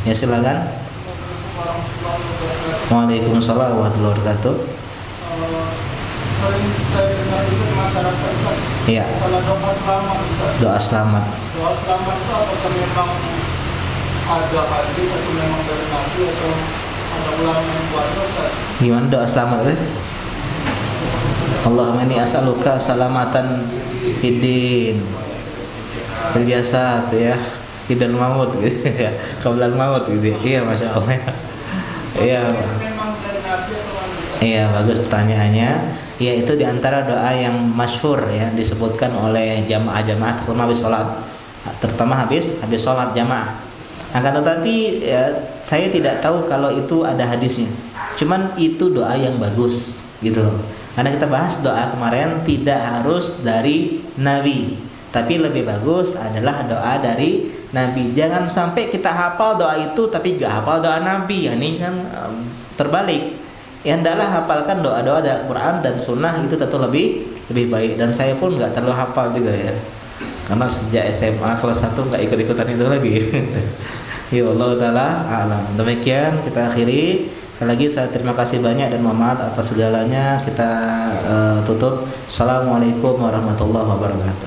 S1: Ya silakan. Waalaikumsalam warahmatullahi wabarakatuh.
S2: Sering saya dengar juga di masyarakat Ustaz.
S1: Iya.
S2: Salah doa selamat Ustaz.
S1: Doa selamat.
S2: Doa selamat itu apakah memang ada hadis atau memang dari Nabi atau ada ulama yang buatnya Ustaz?
S1: Gimana doa selamat itu? Allahumma inni as'aluka salamatan fiddin fil jasad ya, tidak maut gitu ya, qabla maut gitu. Iya, Masya Allah. Iya.
S2: Memang dari Nabi atau manusia?
S1: Iya, bagus pertanyaannya. Iya, itu diantara doa yang masyhur ya, disebutkan oleh jamaah-jamaah terutama habis sholat, terutama habis sholat jamaah. Akan tetapi ya, saya tidak tahu kalau itu ada hadisnya. Cuman itu doa yang bagus gitu loh. Karena kita bahas doa kemarin tidak harus dari Nabi, tapi lebih bagus adalah doa dari Nabi. Jangan sampai kita hafal doa itu tapi gak hafal doa Nabi. Ya, ini kan terbalik. Ya, hendaklah hafalkan doa-doa dari Quran dan Sunnah, itu tentu lebih baik. Dan saya pun gak terlalu hafal juga ya, karena sejak SMA kelas 1 gak ikut-ikutan itu lagi. Ya Allah Ta'ala alam. Demikian kita akhiri. Sekali lagi saya terima kasih banyak dan mohon maaf atas segalanya. Kita tutup. Assalamualaikum warahmatullahi wabarakatuh.